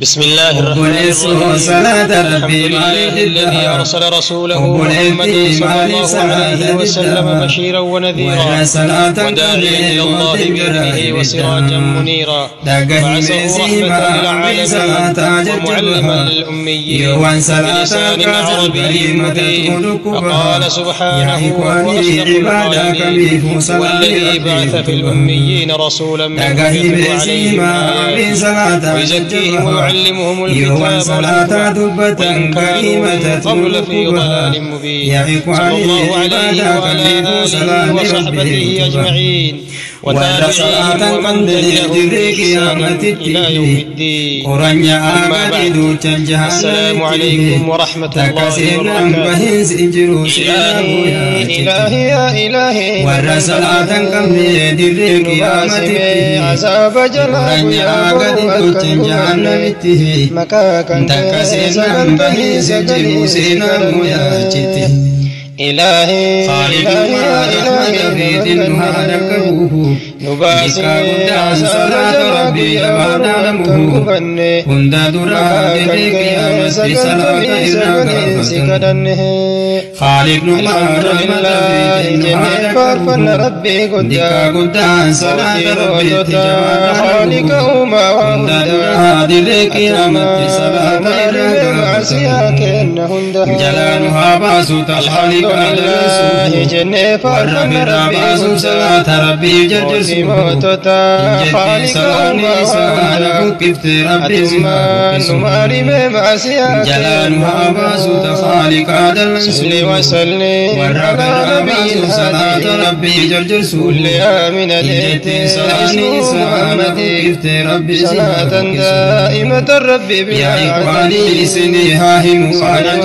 بسم الله الرحمن الرحيم الحمد لله الذي أرسل رسوله محمدا صلى الله عليه وسلم بشيرا ونذيرا وداعيا إلى الله بإذنه وسراجا منيرا بعثه رحمة للعالمين ومعلما للأميين بلسان عربي مبين فقال سبحانه وهو أصدق القائلين والذي بعث في الأميين رسولا منهم يتلو عليهم آياته ويزكيهم ويعلمهم الكتاب والحكمة وإن كانوا من قبل في ضلال مبين صلى الله عليه وعلى آله وصحبه أجمعين وتابعين ومن تبعهم بإحسان إلى يوم الدين أما بعد السلام عليكم ورحمة الله وبركاته إلهي يا إلهي ورسالة كم يدرك يا متي عذاب جلال يا جهنم مكاكا تكسينا بهي سجل سينا مياجتي إلهي إلهي بيت المهاركه نباسي صلاة ربي أمانه هند درا دلك يا مسجد صلاة إرناك خالق نمار جنة فارفن ربي قدام صلاة ربي خالق أمة وهدى دلك يا مسجد صلاة إرناك جلالها باسوت الخالق لله جنة فارفن ربي صلاة ربي جرجس موتتا خالق أمة كفت ربي نماري معسياك جلالها باسوت خالق عدل صلي وسلم على نبي صلاة ربي جرجس كل آمن محمد كفت ربي صلاة دائمة ربي يا إخواني سنيها هم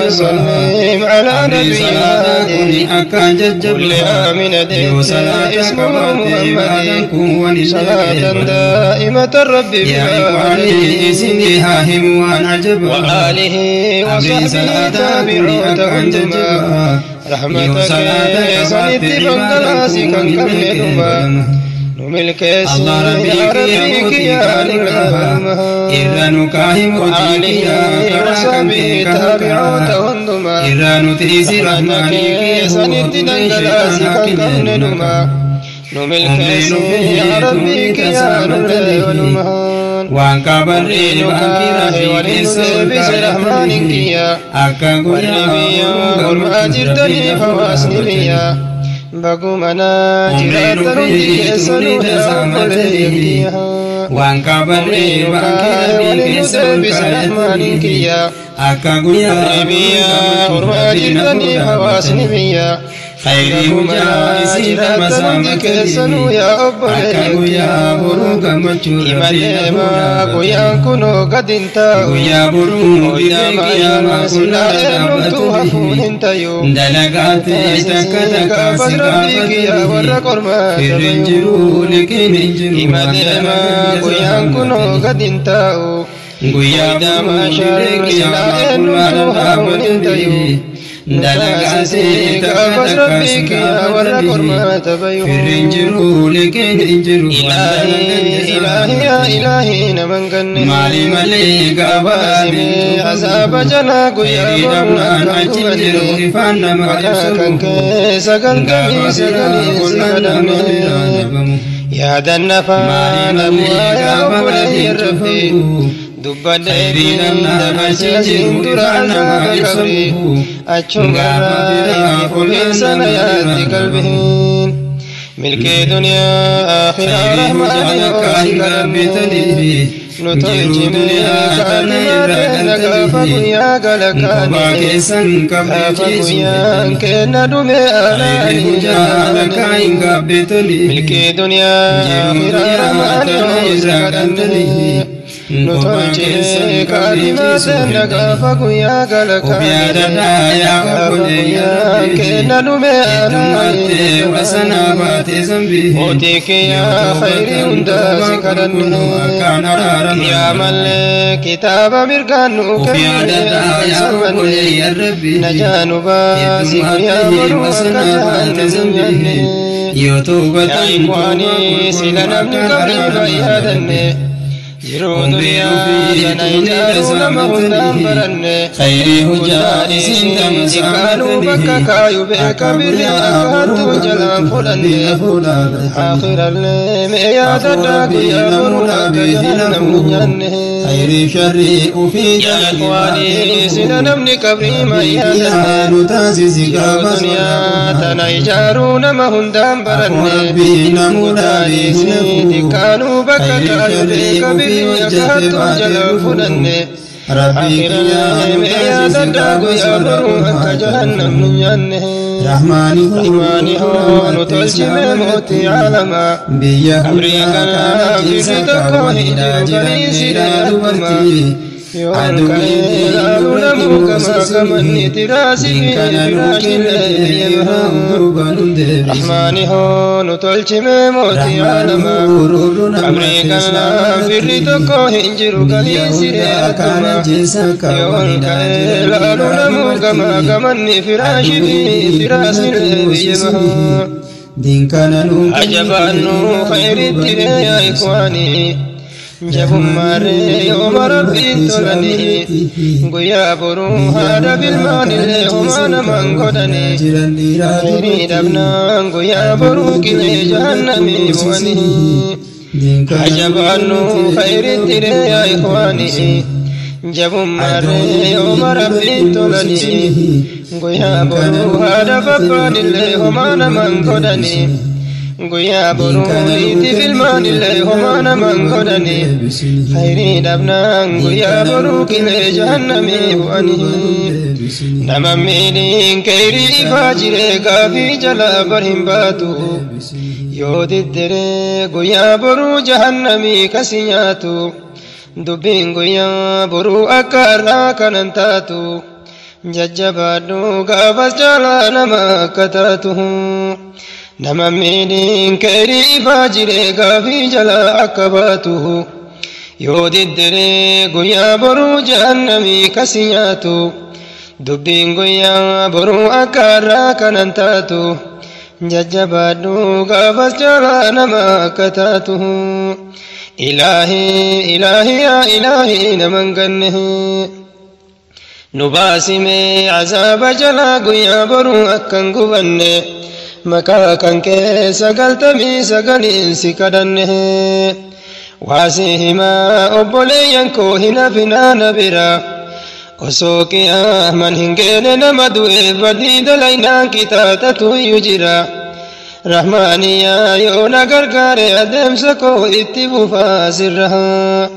وسلم على نبي كل آمن اسمه محمد صلاة دائمة ربي يا إخواني سنيها هم وآله وصحبه تابعون رحمة سنت بنقلاسي كان كملهما نملك الله ربك يا لكرمها إرانو كاهم وآله وصحبه تابعون تهندما إرانو تيسي رحمانك سنت بنقلاسي كان كملهما نملك يا ربك يا نملهما وان كبرين وانكي ولنسبس رحمانك يا والنبيا والمهاجرتني فواسنبيا بقومنا جراتني سنويا وان كبرين ولنسبس رحمانك يا والنبيا والمهاجرتني فواسنبيا خير مجالسين مسامك سنو يا أبو يا بروك مجور إما قيان كنو قد انتاو يا بروك يا مسلا نمتو هفون انتايو دلقات تكتك فدربك يا ورق ما فرنجرو لكن انجرو إما قيان كنو قد انتاو يا ما شارك يا نمتو هفون انتايو دلقاتي كفربك يا ورق ما تبيو فرنجرو لكن انجرو إلهي يا إلهي نمن كن مالي مليك أبادي عذاب جناك يا ربنا أجل فان ما كان سكن كمي سكن يا دنفان يا ولي الرفي دبنا دمشين درانا كبري أشمرا فمن سنيات قلبهن ملك دنيا آخرة رحمة وسكرمي نترجم كلمات كافيا كلكاني كافيا كنا دمي آلاني ملك دنيا آخرة رحمة وسكرمي نترجم كلمات كافيا كلكاني كنا دمي آلاني وسنابات زنبي أوتيك يا خير هندا سكرني يا مل كتاب مركان وفي عدد يا رب يا ربي نجان باسي يا وسنابات زنبي يوتوبة يا إخواني سلنا من قبل بيادني جرو دنيا سنيجارو نمهندان برن خير هجاء سندم سكانوا بكا كايو بيكا بري أكهرتو جلان فلن آخر الليم يا تداك يا برنا كجهنم نجنه خير شري وفي يا إخواني سننمن كبري ما يهدن دنيا تنيجارو نمهندان برن ربي سيدي كانوا بكا كايو بيكا بري أكهرتو جلان فلن ربي يا تداك يا برنا كجهنم نجنه رحماني هو نتلجم موتي عالما أمريكا في ستكو هجر كريسي لأدوما يوم كيلا نمو كما كمني تراسي براش رحماني هو نتلجم موتي عالما أمريكا في ستكو هجر كريسي لأدوما يوم كيلا نمو كما كمني فراش عجبا خير الدنيا يا إخواني جب ماري يوم ربي تلني قيا برو هذا بالمان اليوم أنا من قدني خيري دبنا قيا برو كلي جهنمي واني عجبا خير الدنيا يا إخواني جب ماري يوم ربي تلني قيا برو هذا بالمان اليوم أنا من قدني قيا برو إيتي في المان اليوم أنا من قدني خيري دبنا قيا برو كلي جهنمي واني نممينين كيري فاجري كافي جلا برهم باتو يودي الدري قيا برو جهنمي كسياتو دبين قيا برو أكارا كننتاتو ججبادو قافز جالا نما كتاته نممينين كيري فاجري قافي جلا أكباته يودي الدري قيا برو جهنمي كسياتو دبين قيا برو أكارا كننتاتو ججبادو قافز جالا نما كتاته إلهي إلهي يا إلهي نمن قنه نباسمي عذاب جلا قيا برو أكن قبنه مكا كان كيسا قلتمي سقلين سكدنه واسيهما أبوليان كوهنا فينا نبرا وسوكي من هنجين نمدو إفديد لينا كتاتة يجرا رحماني يا يونا غرغار أدم سكو اتبو فاسرها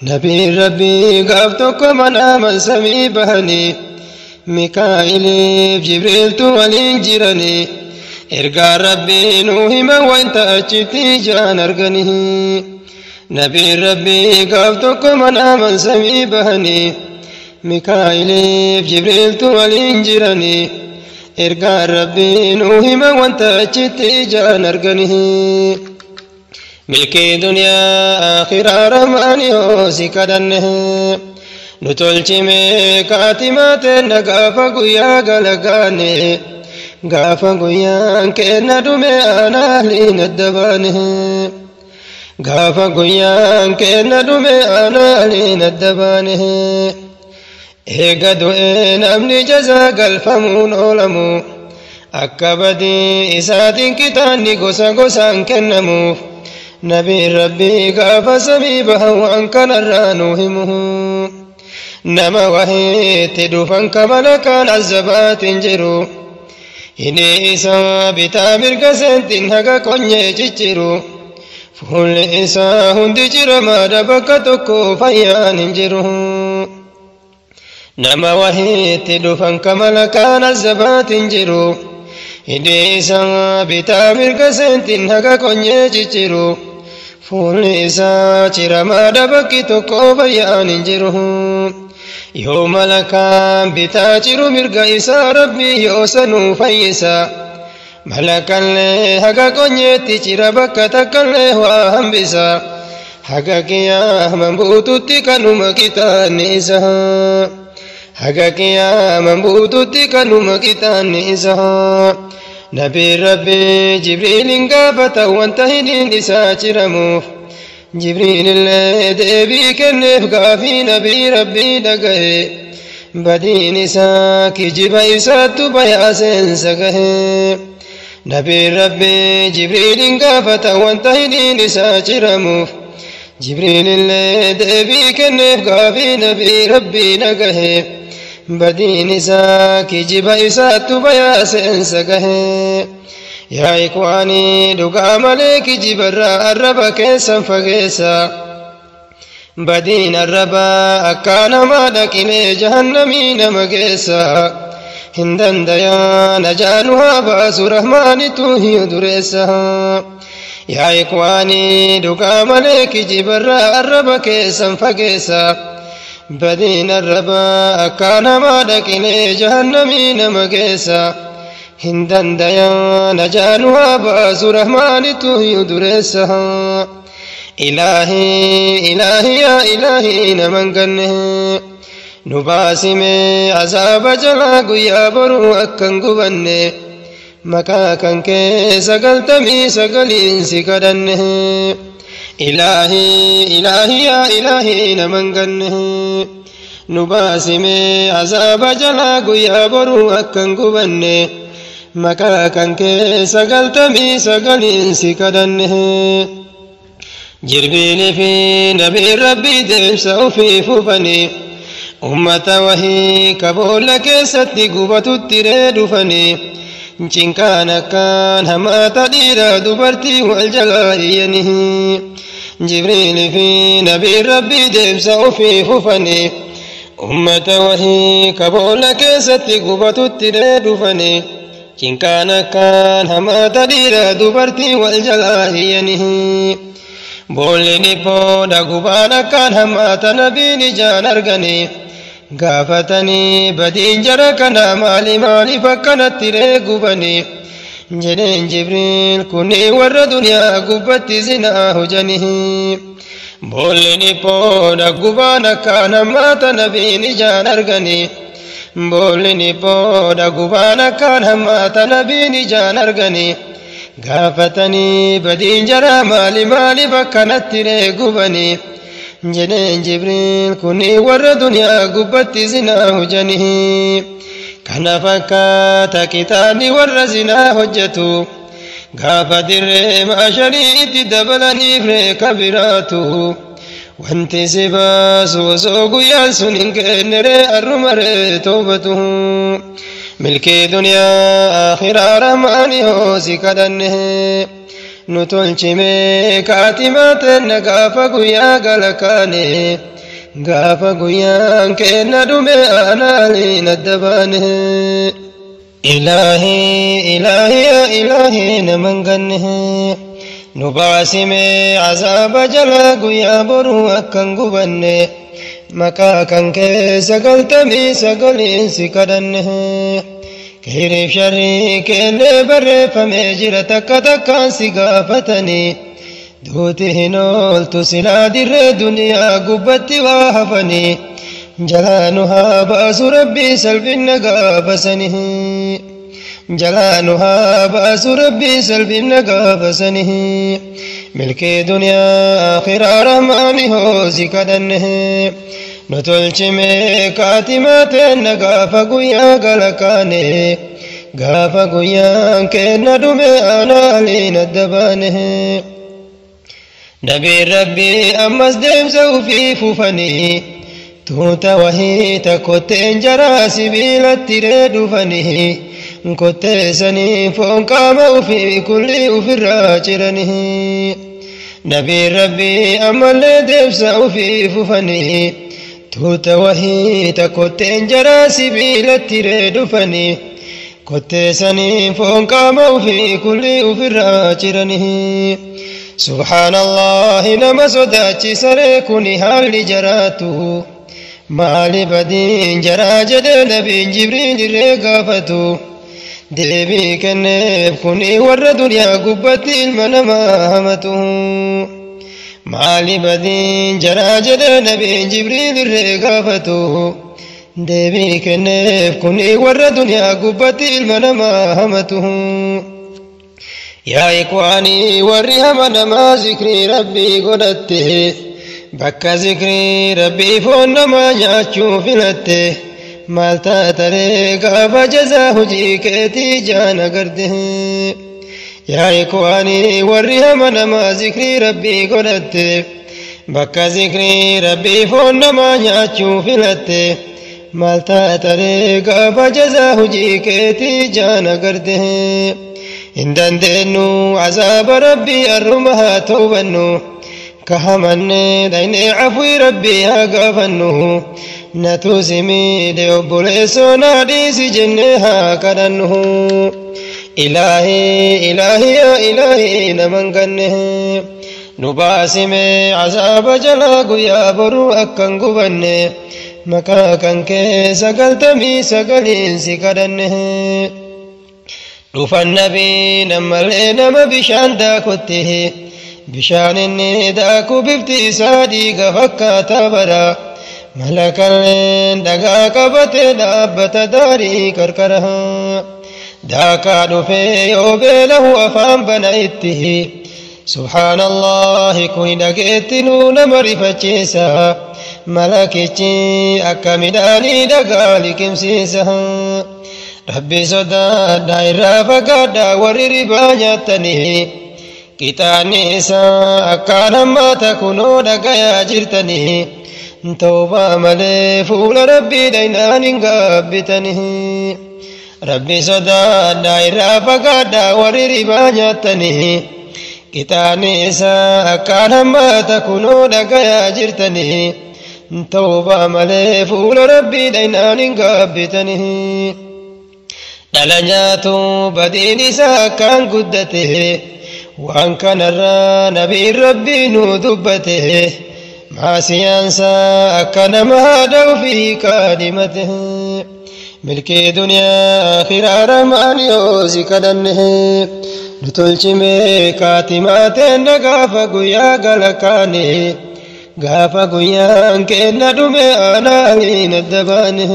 نبي ربي قفتك من آمن سمي بهني ميكائيل جبريل تولين جرني إرقى ربي نوهما وانت أجبتي جان أرقنه نبي ربي قفتك من آمن سمي بهني ميكائيل جبريل تولين جرني إرقى ربي نوهما وانت أجبتي جان أرقنه ملكي دنيا آخر رماني هوسي كدنه نتولشي ميكاتمات نقافا قيا قلقاني غافا قيان كينا دومي أنا لين الدبانه غافا قيان كينا دومي أنا لين الدبانه إيقا دوئين أمني جزا قلفمون أولمو أكبدي إساتين كتاني قسا قسان كنمو نبي ربي غافا سميبها وأن كان الرانوهمه نما وهيت دوفا كملكان عزبات جرو إني إسا بتامر كسنتين هكا كوني جيجيرو فول إسا هندي جرما دبكتوكو فيان جيرو نما وهيت دوفا كملكان عزبات جرو إني إسا بتامر كسنتين هكا كوني جيجيرو فول إسا جرما دبكتوكو فيان جيرو يوم ملكان بتاجر مرقى إسا ربي يوسنو فيسا ملكا لي حقا قنيتي جرى بكتك لي وهم بسا حقا كيا منبوتو تكنو مكتان نيسا حقا كيا منبوتو تكنو مكتان نيسا نبي ربي جبريل انقابتا وانتهدين إسا جرموف جبريل اللي دبي كنف قافي نبي ربي دقه بدين ساك جبا إسات بياسن سقه نبي ربي جبريل قافة وانتهيني ساچرموف جبريل اللي دبي كنف قافي نبي ربي نقه بدين ساك جبا إسات بياسن سقه يا إخواني دقا ملك جبرا الربا كيسا فقيسا بدين الربا أكان ما دكني جهنمين مقيسا هندن ديا نجانها باس رحمن توهي دريسا يا إخواني دقا ملك جبرا الربا كيسا فقيسا بدين الربا أكان ما دكني جهنمين مقيسا هندن ديا نجانها باس رحمن توهي دريسا إلهي إلهي يا إلهي نمن قنه نباسمي عذاب جلاق يا برو أكن قبنه مكاكن كي سقلتمي سقلين سكدنه إلهي إلهي يا إلهي نمن قنه نباسمي عذاب جلاق يا برو أكن قبنه مكاكن كي سقلتمي سقلين سكدنه جربيني في نبي ربي دبسه في ففني أمة وهي كبولك ستي قبة التريد فني إن كان هما تدير دبرتي والجلائينه جبريل في نبي ربي دبسه في ففني أمة وهي كبولك ستي قبة التريد فني إن كان هما تدير دبرتي والجلائينه بولني بودا غبانا كان همات نبي جان أرغني غافتني بدين جركنا مالي فكنت تري غبني جنين جبريل كوني ور دنيا غبت زنا هجنه بولني بودا غبانا كان همات نبي جان أرغني بولني بودا غبانا كان همات نبي جان أرغني غافتني بدين جرى مالي فكنت تري غبني جنين جبريل كوني ور دنيا غبت زنا هجنه كان فكات كتابي ور زنا هجتو غاف در ما شريت دبلني في كبيراتو وانت سباس وسوق ياسن كنري الرمر توبته ملكي دنيا آخرة رماني هوسي كدنه نتولشمي كاتمات نقاف قويا قلقاني قاف قويا كينا دمي آنا لين الدبانه إلهي إلهي يا إلهي نمن قنه نباسمي عذاب جلا قويا برو أكن قبنه مكاكن كي سقلتمي سقلين سكدنه كيريف شريك اللي بري فميجر تكا سقافتني دوته نولت سلا در دنيا قبتي وهفني جلانها بأس ربي سلب النقابسنه جلانها بأس ربي سلب النقابسنه ملكي دنيا آخر رحماني هوسي كدنه نتولشمي كاتمات نقاف قويا قلقاني قاف قويا كينا دمي آنا لين الدبانه نبي ربي أمس دمسو في ففني توتا وهي تكوتين جرى سبيل التريد فنه كوتي سني فون قام في كل أفراجرنه نبي ربي أمل دمسو في ففني توتا وهي تكوتين جرى سبيل التريد فنه كوتي سني فون قام في كل أفراجرنه سبحان الله نما صداتي سريكوني هالي جراتو مالي بدين جرى جد نبي جبريل رقافتو دلبي كنب كوني ور دنيا قبتي المنما همتو مالي بدين جرى جد نبي جبريل رقافتو دلبي كنب كوني ور دنيا قبتي المنما همتو يا إخواني ورّيها ما ذكري ربي قدته بكا ذكري ربي فون ما نياتشو فلته مالتا تريقا فجزاه جيكتي جانا قرده يا إخواني ورّيها ما ذكري ربي قدته بكا ذكري ربي فون ما نياتشو فلته مالتا طريقا فجزاه جيكتي جانا قرده إن دينو عذاب ربي أرمها توبنو كهمن دين عفو ربي هاقفنو نتوسمي لأبوليسو ناديس جنها كرنه إلهي إلهي يا إلهي نمن قنه نباسمي عذاب جلاق يا برو أكن قبنه مكا كان كيسا قلتمي سقلين سكرنه رفا النبي نمالي نما بشان داكوته بشان اني داكو بفتي صاديق فكا تابرا ملكا لين دقا قبت دابت داري كركرها داكا دفي يوبي له أفام بنايته سبحان الله كوني دقيتنو نمرفة جيسا ملكتي أكمداني دقالي كمسيسها ربي صدا دائرة فقادا وري ربانياتني كتاني سا أكانا ما تكونو دقايا جرتني توبا ملي فول ربي دينان قابتني ربي صدا دائرة فقادا وري ربانياتني كتاني سا أكانا ما تكونو دقايا جرتني توبا ملي فول ربي دينان قابتني دلنياتو بدين ساكان قدته وان كان نبي ربي ندبته ما سيانسا أكان مهدو في كادمته ملكي دنيا آخر رمان يوزي كدنه نتلچمي كاتماتين غافا قويا غلقاني غافا قويا انكينا دومي آنالين الدبانه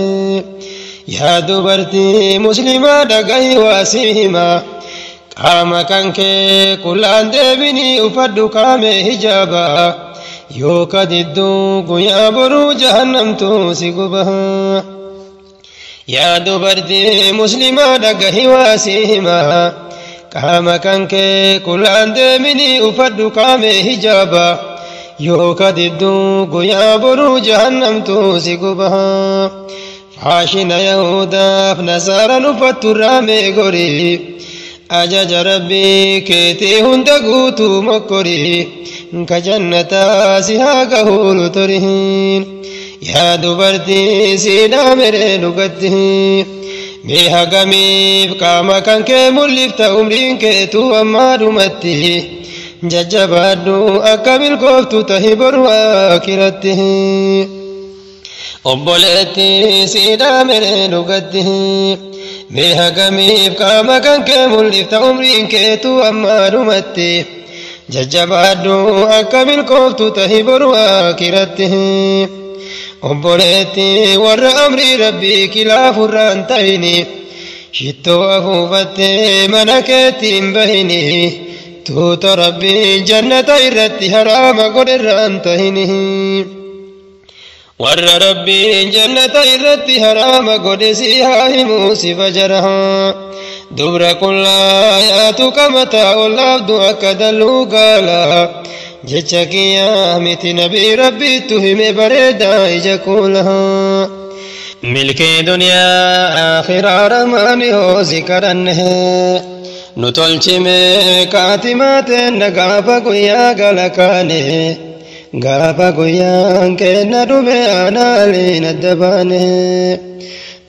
يا دبرتي مسلمة دقاي واسيما قام كانك كل اندبني افد قام حجابا يوكا ددو قيا برو جهنم توسي قبها يا دبرتي مسلمة دقاي واسيما قام كانك كل اندبني افد قام حجابا يوكا ددو قيا برو جهنم توسي قبها عاشين يهودا فنصارى نفتر رامي غوري أجاج ربي كيتي هند قوتو مكوري كجنة سيها قهول ترهين يا دبرتي سينا مري لغته ميها قميف قاما كان كي ملفت عمرين كيتو أما رمتي ججبادو أكمل قفتو تهبر واكرته obboleetti siidaa meree dhugatte mee hagamiif qaama kan kee mul'ifta umriin keetu ammaa dhumatte jajjabaadhu akka milkooftu tahi boru akiratte obboleetti warra amrii rabbii kilaafurraan ta'ini shittoo afuufatte mana keettiin bahini tuuta rabbii jannata irratti haraama godherraan tahini ور ربي جنة إرتي حرام قدسي هاهم سفجرها دبر كل آياتك متاع العبد أكدلو قالا جتشك يا مت نبي ربي تهم بريدا إجكولها ملك دنيا آخر رمان هو ذكرنه نتلچم كاتمات نقافا قيا قلقانه غافا قيان كنا دبانا لين الدبانه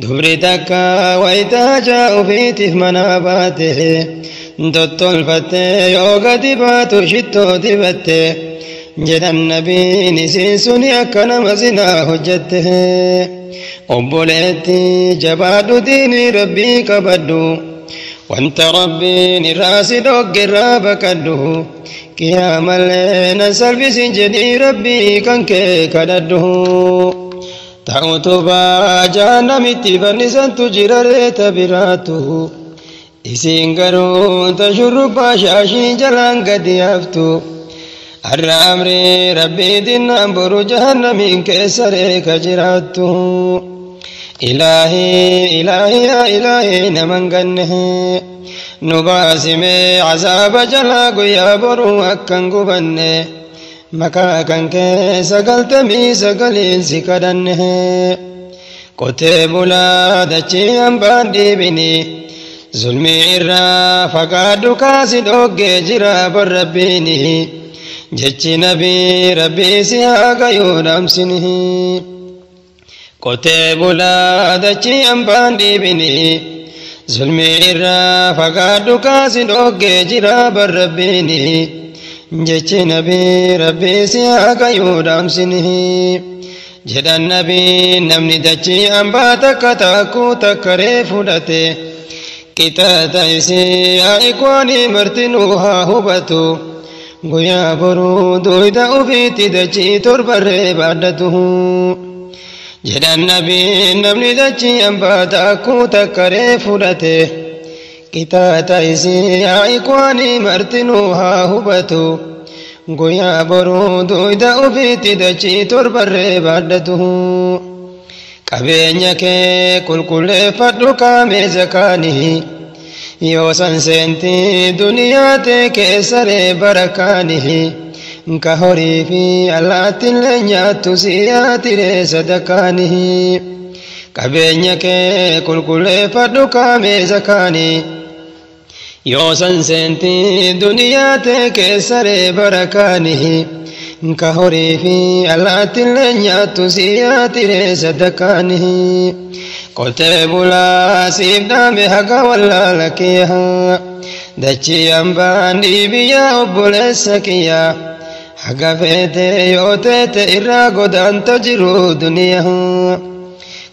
دبري تكا ويتا جاء في تفمنا باته دوتول فتة يوغا دباتو شتو دبته جد النبي نسين سني أكنا مزنا حجته أبوليتي جبادو ديني ربي كبدو وانت ربي نراسي دوغ رابكدو قيام الليل سلبس جدي ربي كان كدده تعوت باجانا متي فنسان تجرر تبراته إسينغرو تشرب شاشي جلان قد يفتو الرامر ربي دينا برو جهنم كسر كجراتو إلهي إلهي يا إلهي نمن قنه نباسم عذاب جلاق يا برو أكن قبنه مكاكن كسقلتمي سقلين سكدنه قتبولا دچي أمباندي بني ظلمي إرّا فقادو كاسد أوكي جرا بربيني جچي نبي ربي سياقا يونام سنه قتبولا دچي أمباندي بني ظلمي إرّا فقادو كاسد أوكي جرا بربيني جچي نبي ربي سياقا يونام سنه جدا نبي نمني دچي أمبا تكتاكو تكري فدته كتا تايسي ايقواني مرتنوها هبتو غيا برو دويدا أبيتي دچي تربر بادته جدا نبي نمني دچي أمبا تاكو تكري فدته كتا تايسي ايقواني مرتنوها هبتو غيا برو دويدا أبيتي دچي تربر بادته قبينيا كي كل فدو كامي زكاني يوسن سنتي دنيا كسر بركاني كهوري في اللات لنيا تسياتي صدقاني قبينيا كي كل فدو كامي زكاني يوسن سنتي دنيا كسر بركاني كهوري في اللات لنيا تسياتي صدقانه قلت بلا سيبنا بحق ولا لكيها دچي أمباني بيا وبلسكيا حق فيتي يوتيت إرّا قدان تجرو دنيا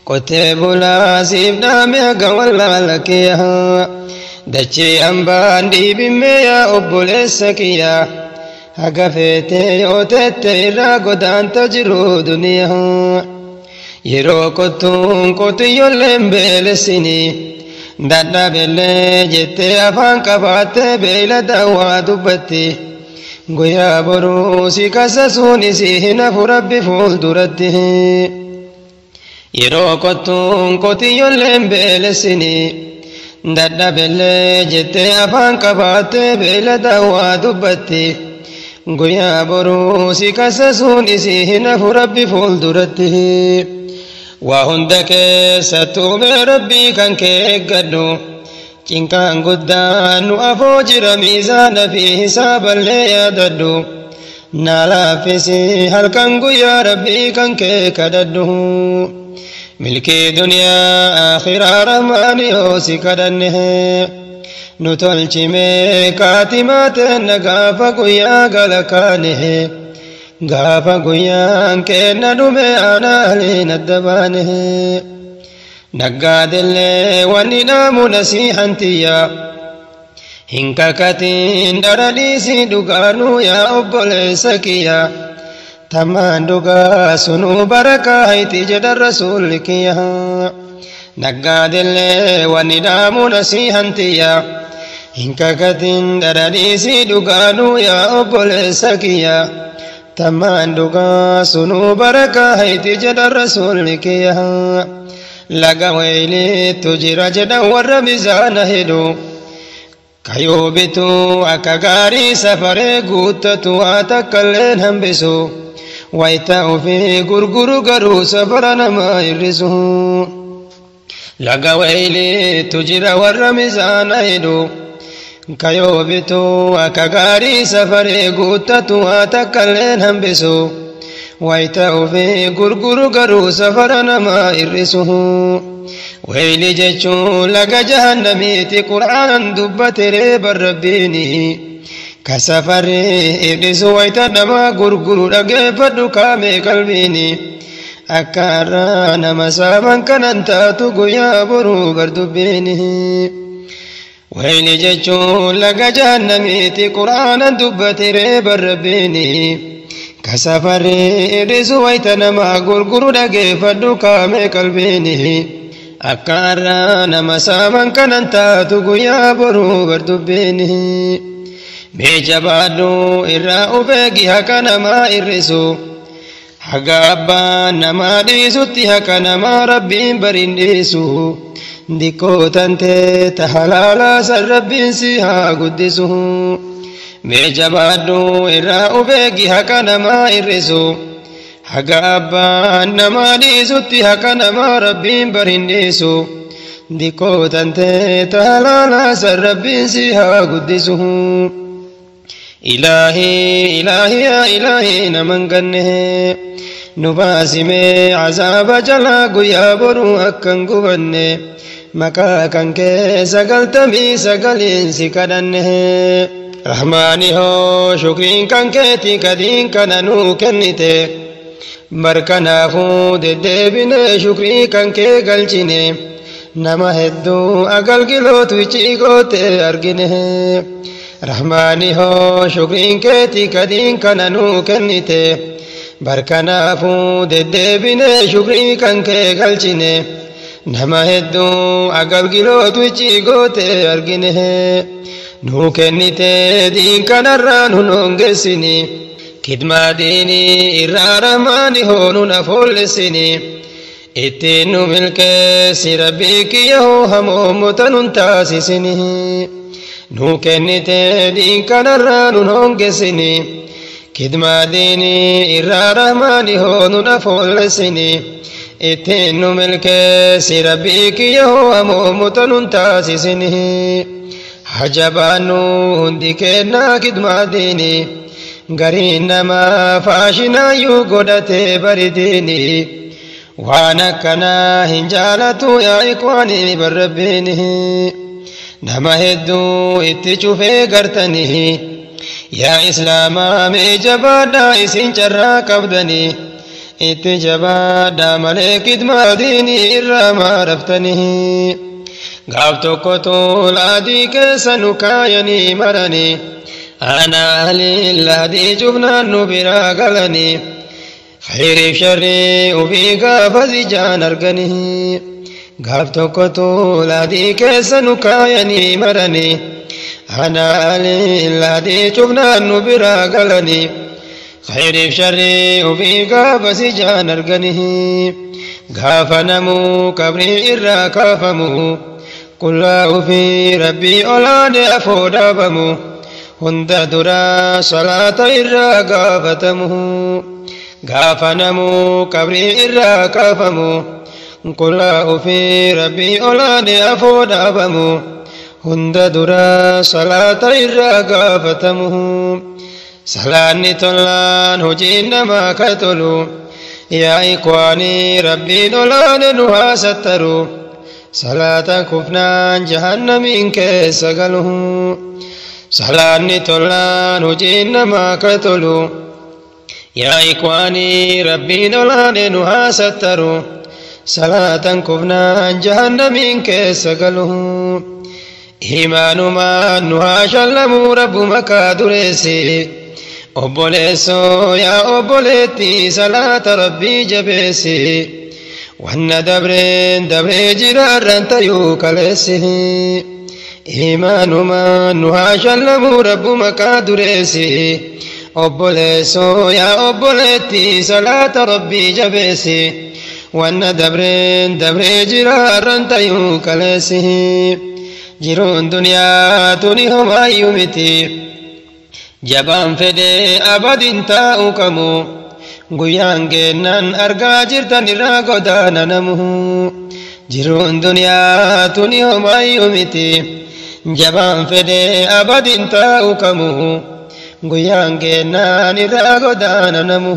قلت بلا سيبنا بحق ولا لكيها دچي أمباني بيا وبلسكيا hagafete yootette irraa godaanta jiru duniyaa yeroo kottuun qotiyyolleen beelessini dadhabellee jettee afaan qabaatte beeylada waa dubbatti guyyaa boruu si kasasuun isii hin hafu rabbi fuulduratti yeroo kottuun qotiyyolleen beelessini dadhabellee jettee afaan qabaatte beeylada waa dubbatti guyyaa boruu si kasasuun isii hin hafu rabbi fuulduratti waa hunda keessattuu mee rabbii kan kee eeggadhu cinqaan guddaan nu afoo jira miizaana fi hisaaballee yaadadhu naa laaffisi halkan guyyaa rabbii kan kee kadhadhu milkii duniyaa akhiraa rahmaani yoo si kadhanne نتلچمه كاتماتن غافا قيا غلقانه غافا قيا كن دمه انا لين الدبانه نقاد اللي وننام نسيحنتيا هنكا كتين درديسي دقانو يا أبل سكيا تمان دقا سنو بركا هيتي جد الرسول كيا نقاد اللي وننام نسيحنتيا hinka katin daradisi duganu ya obole sakiya taman duga sunu baraka haiti jada rasul kiya laga waili tujira jada warra mizana hedu kayo bitu akagari safare gutatu atakallen hambisu waita ufi gurguru garu safarana ma irisu laga waili tujira warra mizana hedu kayo bitu akagari safare gutatu atakallen hambisu waita ufi gurguru garu safarana ma irrisuhu wayli jechu laga jahannamiti qur'an dubbatere barrabbini kasafare irrisu waita nama gurguru dhaggeeffadhu kaame qalbini akkara nama saaman kanan taatu guyyaa boruu bardubbini wayli jechuun laga jahannamiiti qur'aanan dubbatere barrabbini kasafaree irrisu wayta nama gurguru dhaggeeffadhu kaame qalbini أكارا نمسا من كننتا تقويا برو بردبيني بيجبادو إرا أفاقي هكا نما إرسو حقا أبا نما ديسوتي هكا نما ربين برين ديسو ديكو تنتي تحلالا سر ربين سيها قدسو بيجبادو إرا أفاقي هكا نما إرسو حقا أبا نما ديسوتي هكا نما ربين برين ديسو ديكو تنتي تحلالا سر ربين سيها قدسو إلهي إلهي يا إلهي نمن قنه نباسمي عذاب جلا قيا برو أكن قبنه مكا كان كي سقلتمي سقلين سكدنه رحماني هو شكرين كان كيتي كدين كان نوكنته بركنا فود الدبن شكرين كان كي قلچنه نما هدو أقل كيلو تويچي قوتي أرقنه رحماني هو شكرين كيتي كدين كان نوكنته بركنا فود الدبن شكرين كان كي قلچنه نما هدو أقل كيلو تويچي قوتي أرقنه نوكنته دين كان الرانو نونغسني كدما ديني إرارماني هونو نفولسني اتنو ملكي سربيك يهو همو متنون تاسسني نوكنته دين كان الرانو نونغسني كدما ديني إرارماني هونو نفولسني اتنو ملكي سربيك يهو همو متنون تاسسني حجبانو هندي كنا كدما ديني غرين نما فاشنا يو غدته برديني وانا كنا هنجالتو يا إخواني بربيني نما هدو اتشوفي غرتني يا إسلاما ميجبادا إسين چرا قبدني اتجبادا ملك دما ديني إرما رفتني غافتو كتول آدي كسنو كايني مرني أنا أهلي الذي جبنا نبرا قلني خير شري وبيقى فزجان أرقني غافتو كتول آدي كسنو كايني مرني أنا أهلي الذي جبنا نبرا قلني خير شري وبيقى فزجان أرقني غافنمو كبري إرا كافمو كله في ربي أولاد أفود أبمو هند درا صلاة إرا قافتمه غافنمو كبري إرا كافمو كله في ربي أولاد أفود أبمو هند درا صلاة إرا قافتمه سلاني تلان هجين ما كتلو يا إخواني ربي أولاد نها سترو صلاة كفنان جهنم كيس قاله سلاني تلان هجين ما كتلو يا إخواني ربي نولان نها سترو صلاة كفنان جهنم كيس قاله إيمان ما نها شلمو رب مكا دريسي أبوليسو يا أبوليتي صلاة ربي جبيسي وأن دبرين دبري جرارن تيو كالسه إيمان ما نها شلمو رب مكا دريسي أبوليسو يا أبوليتي صلاة ربي جبيسي وأن دبرين دبري جرارن تيو كالسه جرون دنيا تنهم أيومتي جبان فدي أبد تاؤ كمو guyaan keennan argaa jirtan irraa godaana namu jiruun duniyaa tuni homaayyuu miti jabaan fedhe abadin taa'u kamu guyaan keennan irraa godaana namu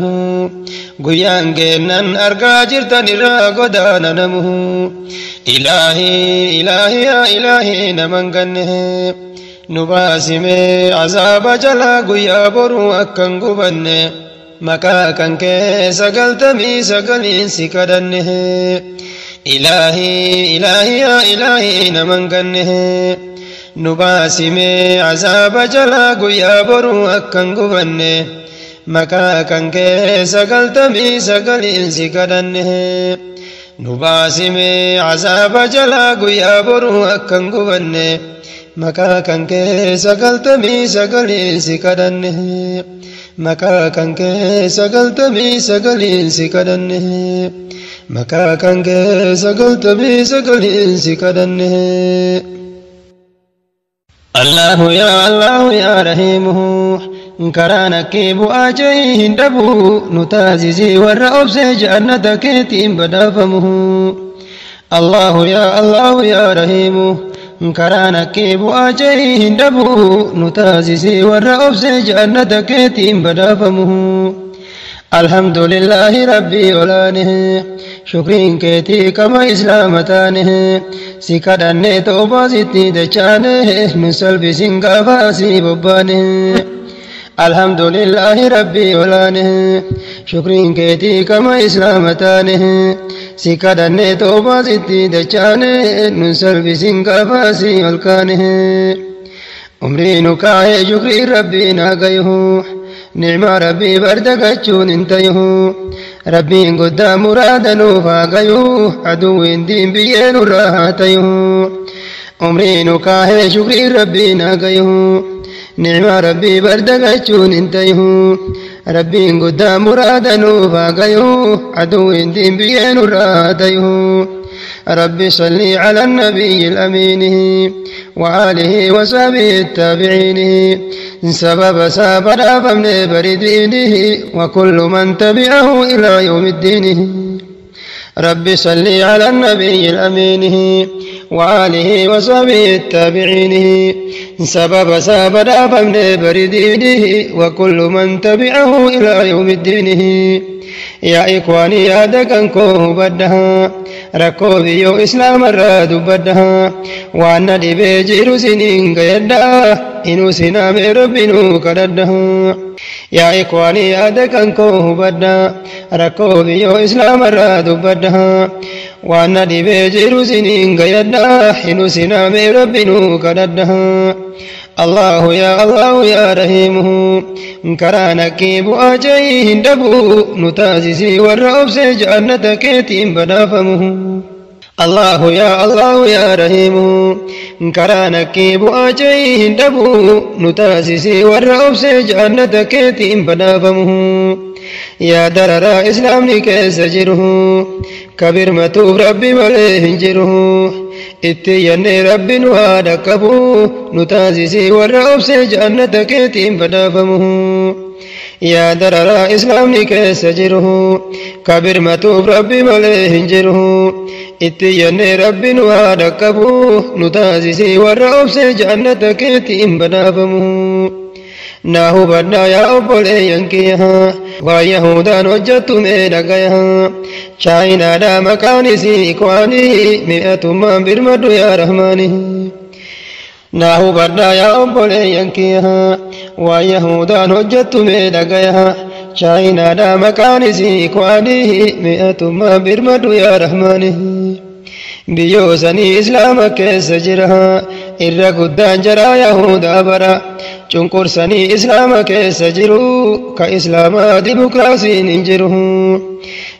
guyaan keennan argaa jirtan irraa godaana namu ilaahi ilaahi yaa ilaahi naman ganne nu baasime azaaba jalaa guyyaa boruu akkan gubanne maqaa kan kee sagaltamii sagaliin si kadhanne ilaahi ilaahi yaa ilaahi naman ganne nu baasime azaaba jalaa guyyaa boruu akkan gubanne maqaa kan kee sagaltamii sagaliin si kadhanne نباسمي عذاب جلاق يا برو أكن قبني مكا كان كيس قلتمي سقلين سكدنه مكا كان كيس قلتمي سقلين سكدنه مكا كان كيس قلتمي سقلين سكدنه الله يا رحيمه كرانك بواجه هندبو نتاززي والرأبس جنتك تيم بدافمه الله يا رحيمه كرانك بواجه هندبو نتاززي والرأبس جنتك تيم بدافمه الحمد لله ربي ولانه شكرين كيتي كما إسلامتانه سكدن توبا ستي دچانه نسلب سنگافا سيببانه الحمد لله ربي ولانه شكرين كيتي كما إسلامتانه سكدن توبا ستي دچانه نسلب سنگافا سيبلكانه عمري نكاهي شكري ربي ناقيه نعم ربي بردقچون انتيه ربي قد مرادا نوفاقيه عدو دين بيين راهاتيه عمري نكاهي شكري ربي ناقيه نعم ربي بردقچون انتيه ربي قد مرادا نوفاقيه عدو دين بيين راهاتيه ربي صلي على النبي الأمين وآله وصحبه التابعين سبب سابر فمن بردينه وكل من تبعه إلى يوم الدين ربي صلي على النبي الأمين وآله وصحبه التابعين سبب سابر فمن بردينه وكل من تبعه إلى يوم الدين يا إخواني يا دكانكو بدها ركو بيو إسلام الراد بدها وأنا دي بيجيرو سنين قيدا إنو سنام ربنو كردها يا إخواني يا دكانكو بدها ركو بيو إسلام الراد بدها وأنا دي بيجيرو سنين قيدا إنو سنام ربنو كردها الله يا رحيمه كرانك بواجه هندبو نتازسي والرأبس جنتك تيم بدافمه الله يا رحيمه كرانك بواجه هندبو نتازسي والرأبس جنتك تيم بدافمه يا درر إسلام كيس جره كبير متوب ربي مليه هنجره اتيان ربي نوادكبو نتازسي والرأبس جنتك تيم بدافمه يا درر إسلام كيس جره كبير متوب ربي مليه هنجره اتيان ربي نوادكبو نتازسي والرأبس جنتك تيم بدافمه ناهو بدنا يا أبولي ينكيها ويهودان وجدتم إلقيها شاينا دا مكاني سيكواني 100 من برمدو يا رحماني ناهو بدنا يا أبولي ينكيها ويهودان وجدتم إلقيها شاينا دا مكاني سيكواني 100 من برمدو يا رحماني بيوسني إسلام كيس جرها إرى قدان جرى يهودا برا چنقرسني إسلام كيس جرو كإسلام ديمقراسي ننجره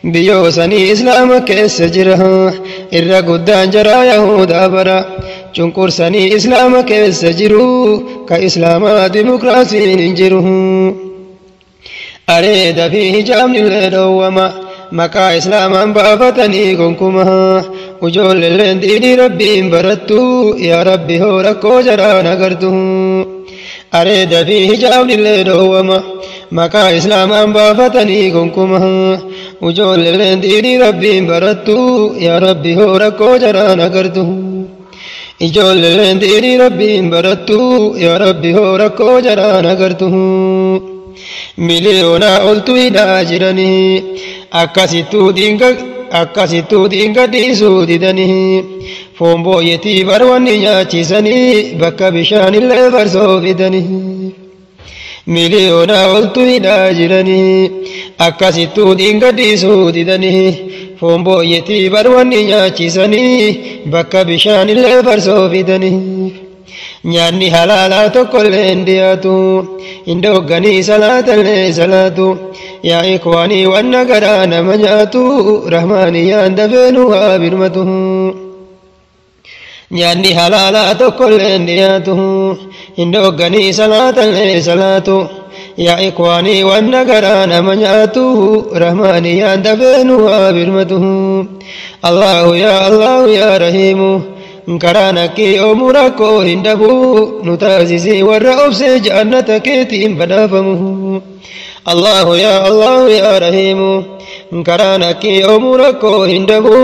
بيوسني إسلام كيس جرها إرى قدان جرى يهودا برا چنقرسني إسلام كيس جرو كإسلام ديمقراسي ننجره أريد فيه جامن الدوما مكا إسلاما بافتني كنكما وجول لنديني ربي برتو يا ربي هو ركو جرى نقرته أريد فيه جامن الدوما مكا إسلاما بافتني كنكما وجول لنديني ربي برتو يا ربي هو ركو جرى نقرته إجول لنديني ربي برتو يا ربي هو ركو جرى نقرته مليونا قلت إلى جراني akkasittuu dinga dhiisuu didanii foon booyyetii barwanni nyaachisanii bakka bishaanillee farsoo fidanii miliyoonaa oltu hidhaa jiranii akkasittuu dinga dhiisuu didanii foon booyyetii barwanni nyaachisanii bakka bishaanillee farsoo fidanii nyaanni halaalaa tokkollee hin dhiyaatu hin dhogganii salaatallee salaatu yaa ikwaanii wanna garaa nama nyaatu rahmaaniyyaan dafeenuu haa birmatu nyaanni halaalaa tokkollee hin dhiyaatu hin dhogganii salaatallee salaatu yaa ikwaanii wanna garaa nama nyaatu rahmaaniyyaan dafeenuu haa birmatu allahu yaa rahiimu karanaki omurako hindabu nutazisi warra obse jannata keetiin badaafamu allahu ya rahimu karanaki omurako hindabu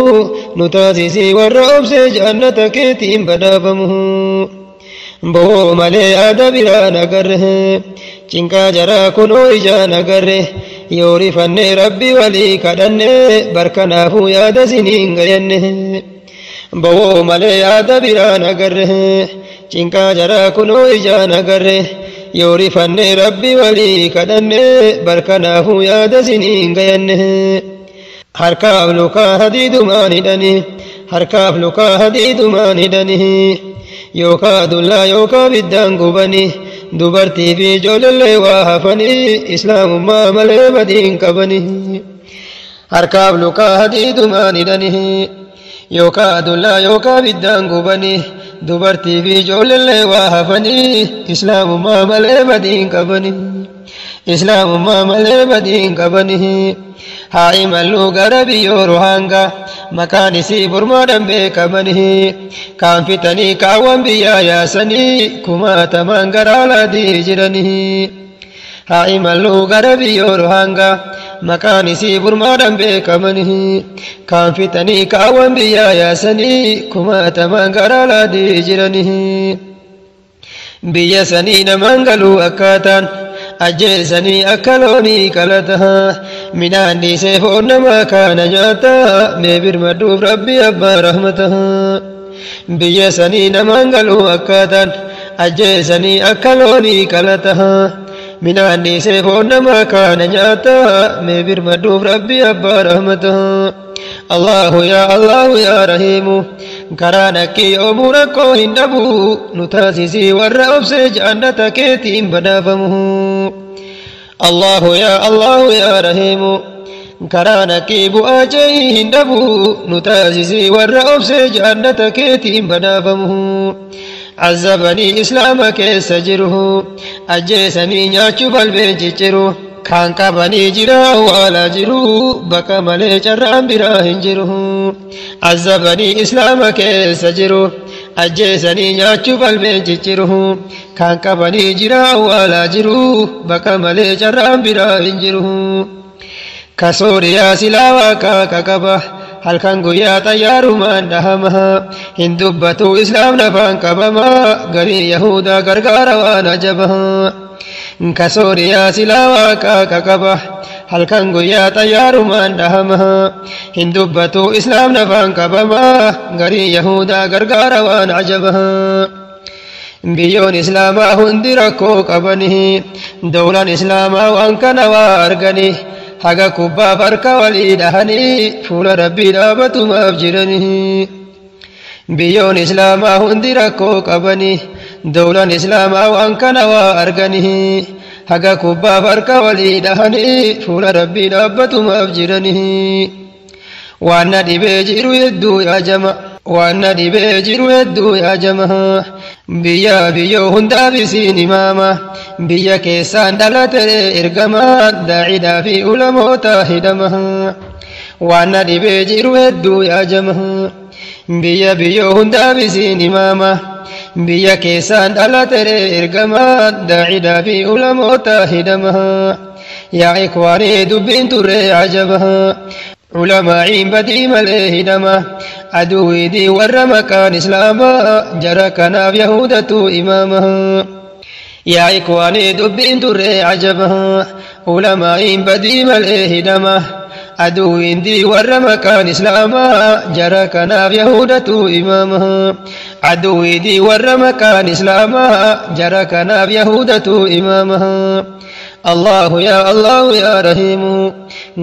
nutazisi warra obse jannata keetiin badaafamu bo male adabira nagarre cinka jara kuno ija nagarre yori fanne rabbi wali kadanne barkanafu yaada sinin gayanne bawoo malee yaada biraan agarre cinqaa jaraa kunoo ijaan agarre yoo rifannee rabbi walii kadhanne barkanaafuu yaada siniin gayanne harkaaf lukaa hadiidumaan hidhani harkaaf lukaa hadiidumaan hidhani yookaa dullaa yookaa biddaan gubani dubartii fi ijoollee waa hafani islaamummaa malee badiin qabani harkaaf lukaa hadiidumaan hidhani yookaa dullaa yookaa biddaan gubani dubartii fi ijoollee waa hafani islaamummaa malee badiin qabani islaamummaa malee badiin qabani haa imalluu gara biyyoo ruhanga maqaan isii burmaadhaan beekamani kaan fitanii kaawwan biyyaa yaasanii kumaatamaan garaa laadii jirani haa imalluu gara biyyoo ruhanga maqaan isii burmaadhaan beekamani kaan fitanii kaawwan biyyaa yaasanii kumaatamaan garaa laadii jirani biyya sanii namaan galuu akkaataan ajjeesanii akka loonii qalata midhaan dhiisee foon namaa kaana nyaata mee birmadhuuf rabbi abbaa rahmata biyya sanii namaan galuu akkaataan ajjeesanii akka loonii qalata midhaan dhiisee foon namaa kaana nyaata mee birmadhuuf rabbi abbaa rahmata allahu yaa rahiimu karaa nakkii oomuu rakkoo hin dhabu nu taasisii warra obsee jannata keetiin badaafamu allahu yaa rahiimu karaa nakkii bu'aa jayii hin dhabu nu taasisii warra obsee jannata keetiin badaafamu عذبني إسلام كيس جره أجيسني نياتشو بالبين جيرو كان قبني جرا ولا جرو بكا ملي جرام براهن جره عذبني إسلام كيس جره أجيسني نياتشو بالبين جيرو كان قبني جرا ولا جرو بكا ملي جرام براهن جره كسوريا سلاوا كاكبه halkan guyyaa xayyaarumaan dhahama hin dubbatu islaamna afaan qabama garii yahudaa gargaara waan ajabaha ka sooriyaa silaa waaqaa qaqaba halkan guyyaa xayyaarumaan dhahama hin dubbatu islaamna afaan qabama garii yahudaa gargaara waan ajabaha biyyoon islaamaa hundi rakkoo qabani dawlaan islaamaa waan kana waa argani haga kubbaaf harka walii dhahanii fuula rabbii dhaabatumaaf jiranii biyyoon islaamaa hundi rakkoo qabanii dawlaan islaamaa waan kana waa arganii haga kubbaaf harka walii dhahanii fuula rabbii dhaabatumaaf jiranii waan na dhibee jiru hedduu yaajama waan na dhibee jiru hedduu yaajama biyyoo hundaaf isiin imaama biyya keessaan dhalate ergama daa'idaa fi ulamoota hidhama waan na dhibee jiru hedduu yaajama biyyoo hundaaf isiin imaama biyya keessaan dhalate ergama daa'idaa fi ulamoota hidhama yaa ikwaanii dubbiin turre ajaba ulamaa'iin badii malee hidhama aduwidii warra maqaan islaamaa jara kanaaf yahudatu imaama yaa ikwaanii dubbiin turre ajaba ulamaa'iin badii malee hidhama aduwidii warra maqaan islaamaa jara kanaaf yahudatu imaama aduwidii warra maqaan islaamaa jara kanaaf yahudatu imaama الله يا رحيم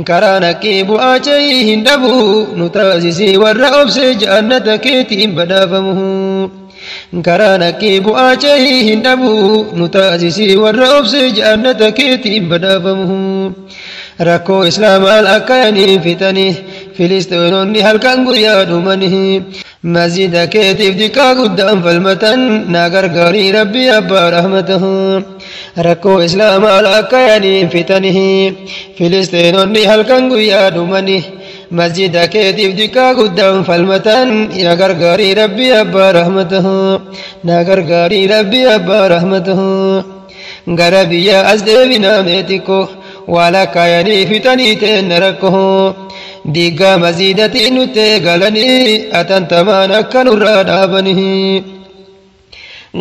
كرانك بؤاجي هندبو نتازسي والرأب جنتك تيم بدافمه كرانك بؤاجه النبو نتازسي والرأبس جانة كيتي بدافمه ركو إسلام الأكاني فتني فلسطينوني هل كان قياد منه مسجد كيتي بدكا قدام فالمتن ناقر قاري ربي أبا رحمته ركو إسلام الأكاني فتنه فلسطينوني هل كان قياد منه مسجد كيتي بدكا قدام فالمتن ناقر قاري ربي أبا رحمته ناقر قاري ربي أبا رحمته غربيا أزدبنا ميتكو ولا كايني فتني تنركه ديغا مزيدتي نتغلني أتنتمان كنور دابنه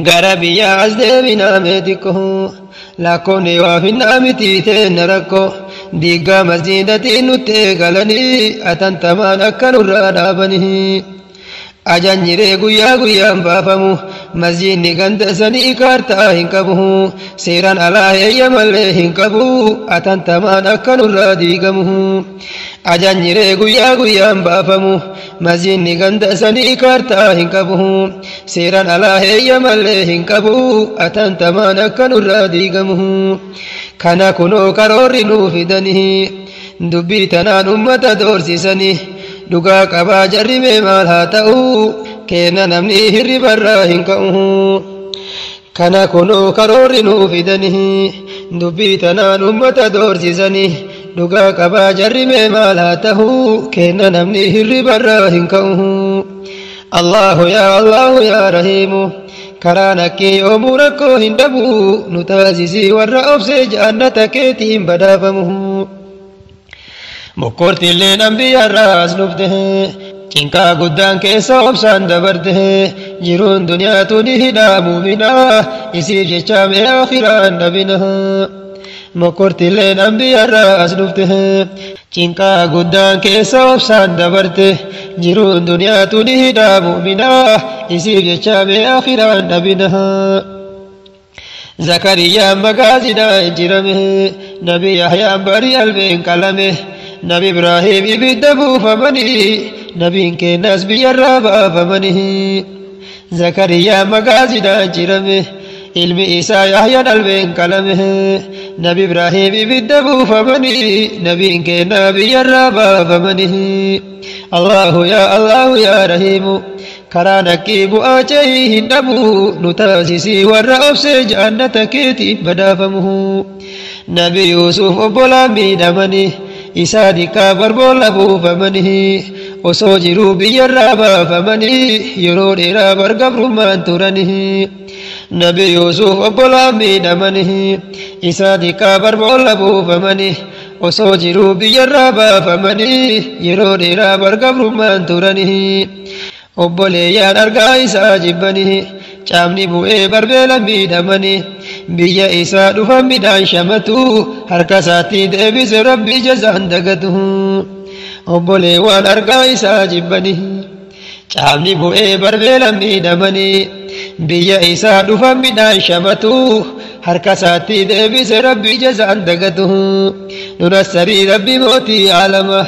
غربيا أزدبنا ميتكو لكوني وفي النامتي تنركه ديغا مزيدتي نتغلني أتنتمان كنور دابنه أجنجري قيا قيا بافمو مسجدني غند سني كارتا هنكبه سيران على يمل هنكبه أتنتمان أكنور ديغمه أجنجري قيا قيا بافمو مسجدني غند سني كارتا هنكبه سيران على يمل هنكبه أتنتمان أكنور ديغمه كان كنو كرور نوفدنه دبي تنان أمة دورسسنه dhugaa qabaa jarrime maal haa ta'u kenna namni hirriba irraa hin ka'u kana kunoo karoorri nuu fidanii dubbii tanaan ummata doorsisanii dhugaa qabaa jarrime maal haa ta'u kenna namni hirriba irraa hin ka'u Allahu yaa rahiimu karaa nakkee yoomuu rakkoo hin dhabu nu taasisii warra obsee jaannata keetiin badaafamu مكورتلين أنبياء الراس نفته cinqaa guddaan keessa obsaan dabarte jiruun duniyaa tuni hidhaa muuminaa isiif jecha mee akhiraan dhabina mokortilleen anbiyaarraa as dhufte cinqaa guddaan keessa obsaan dabarte jiruun duniyaa tuni hidhaa muuminaa isiif jecha mee akhiraan dhabina zakariyaan magaazidhaa injirame nabi yahyaan barii albeen qalame نبي إبراهيم يبدأ فمني نبي كناس بيرابا فمني زكريا مغازنا جرمه علم إيسا يحيى البين كلمه نبي إبراهيم يبدأ فمني نبي كنا بيرابا فمنه الله يا رحيم كرانكي بؤاجيه النبو نتاسسي والرأبس جنة كيتي بدافمه نبي يوسف أبولا ميدمني إسادك بربولا بوفمنه وصوجروا بيرابا فمنه يرون إلى برقبر من ترنه نبي يوسف أبولا ميدمنه إسادك بربولا بوفمنه وصوجروا بيرابا فمنه يرون إلى برقبر من ترنه أبوليان أرقا إسا جبنه caamni bu'ee barbeela miidhamani biyya isaa dhufan midhaan shamatu harka isaatti deebise rabbi jazaan dagatu obboleewwan argaa isaa jibbani caamni bu'ee barbeela miidhamani biyya isaa dhufan midhaan shamatu harka isaatti deebise rabbi jazaan dagatu nunassarii rabbi mootii aalama